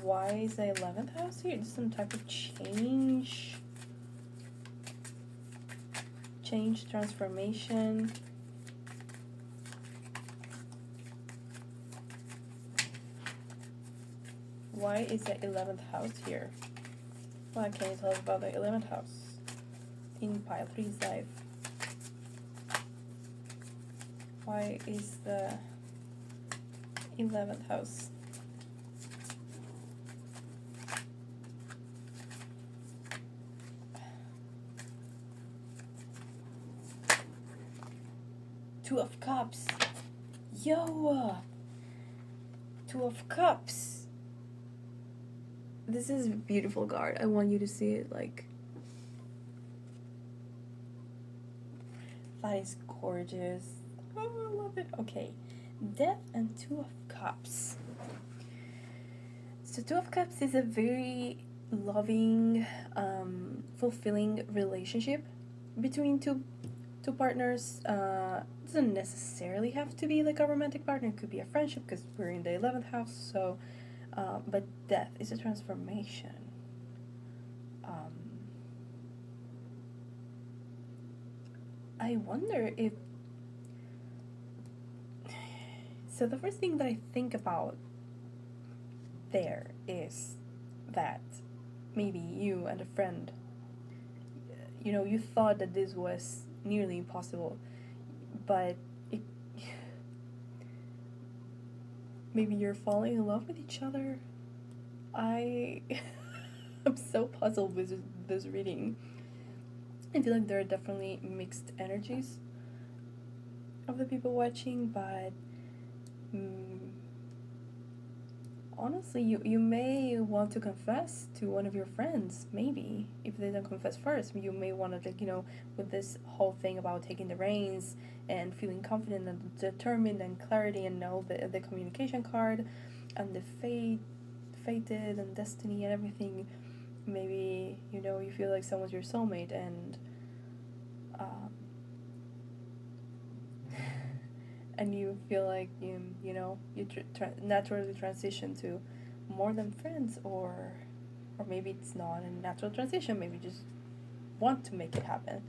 A: Why is the 11th house here? Just some type of change. Change, transformation. Why is the 11th house here? What can you tell us about the 11th house in pile 3's life? Why is the 11th house? Two of Cups. Yo! Two of Cups. This is a beautiful card. I want you to see it like... That is gorgeous. Oh, I love it. Okay. Death and Two of Cups. So Two of Cups is a very loving, fulfilling relationship between two partners. Doesn't necessarily have to be like a romantic partner. It could be a friendship because we're in the 11th house. So, but death is a transformation. I wonder if... So the first thing that I think about there is that maybe you and a friend, you know, you thought that this was nearly impossible, but maybe you're falling in love with each other. I'm so puzzled with this reading. I feel like there are definitely mixed energies of the people watching, but honestly, you may want to confess to one of your friends, maybe. If they don't confess first, you may want to, like, you know, with this whole thing about taking the reins and feeling confident and determined and clarity, and know the communication card and the fated and destiny and everything. Maybe, you know, you feel like someone's your soulmate, and and you feel like you know, you naturally transition to more than friends, or maybe it's not a natural transition, maybe you just want to make it happen.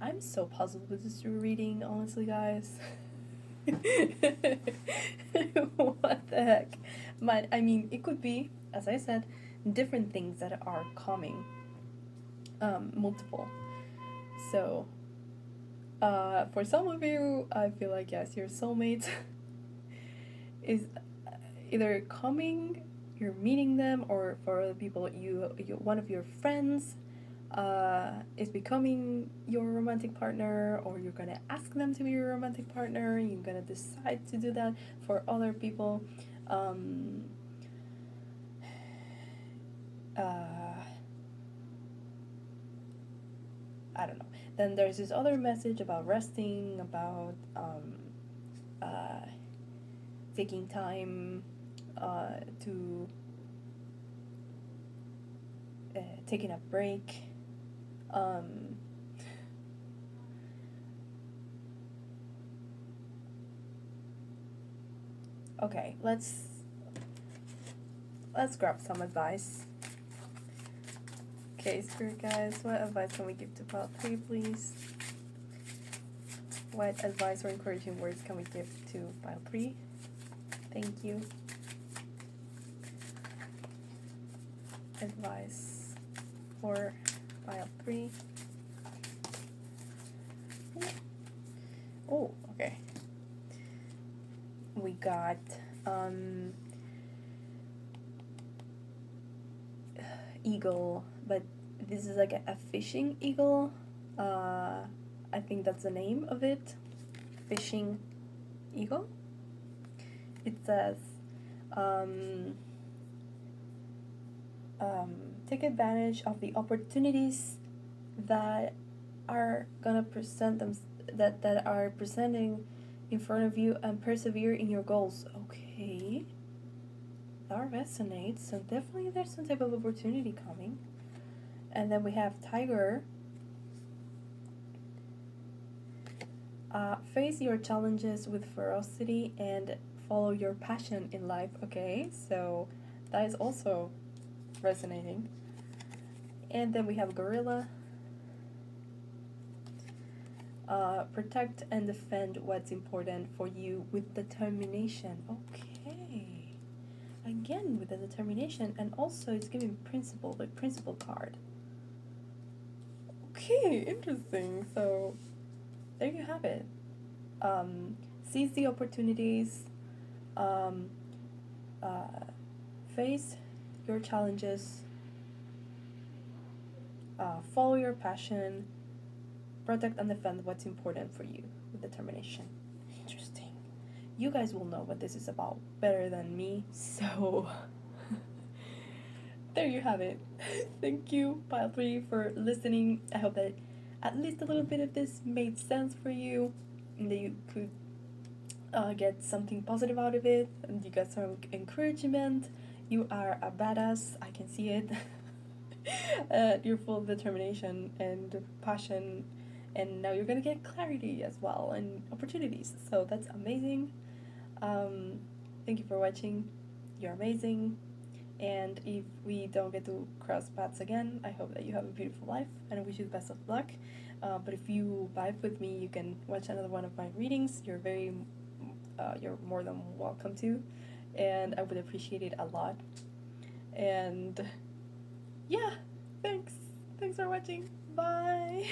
A: I'm so puzzled with this reading, honestly, guys. What the heck? But I mean, it could be, as I said, different things that are coming, multiple. So for some of you, I feel like, yes, your soulmate is either coming, you're meeting them, or for other people, you one of your friends is becoming your romantic partner, or you're gonna ask them to be your romantic partner, and you're gonna decide to do that. For other people, I don't know. Then there's this other message about resting, about taking time to taking a break. Okay, let's grab some advice. Okay, Spirit guys, what advice can we give to Pile 3, please? What advice or encouraging words can we give to Pile 3? Thank you. Advice for Pile 3. Oh, okay. We got eagle, but this is like a fishing eagle. I think that's the name of it. Fishing eagle. take advantage of the opportunities that are gonna present them, that are presenting in front of you, and persevere in your goals. Okay, that resonates. So definitely there's some type of opportunity coming. And then we have Tiger. Face your challenges with ferocity and follow your passion in life. Okay, so that is also resonating. And then we have Gorilla. Protect and defend what's important for you with determination. Okay, again with the determination, and also it's giving principle, the principle card. Okay, interesting. So there you have it. Seize the opportunities, um, face your challenges, follow your passion, protect and defend what's important for you with determination. Interesting. You guys will know what this is about better than me, so there you have it. Thank you, Pile 3, for listening. I hope that at least a little bit of this made sense for you, and that you could get something positive out of it, and you got some encouragement. You are a badass, I can see it. You're full of determination and passion, and now you're gonna get clarity as well and opportunities, so that's amazing. Thank you for watching. You're amazing, and if we don't get to cross paths again, I hope that you have a beautiful life, and I wish you the best of luck. But if you vibe with me, you can watch another one of my readings. You're more than welcome to, and I would appreciate it a lot. And yeah, thanks for watching. Bye.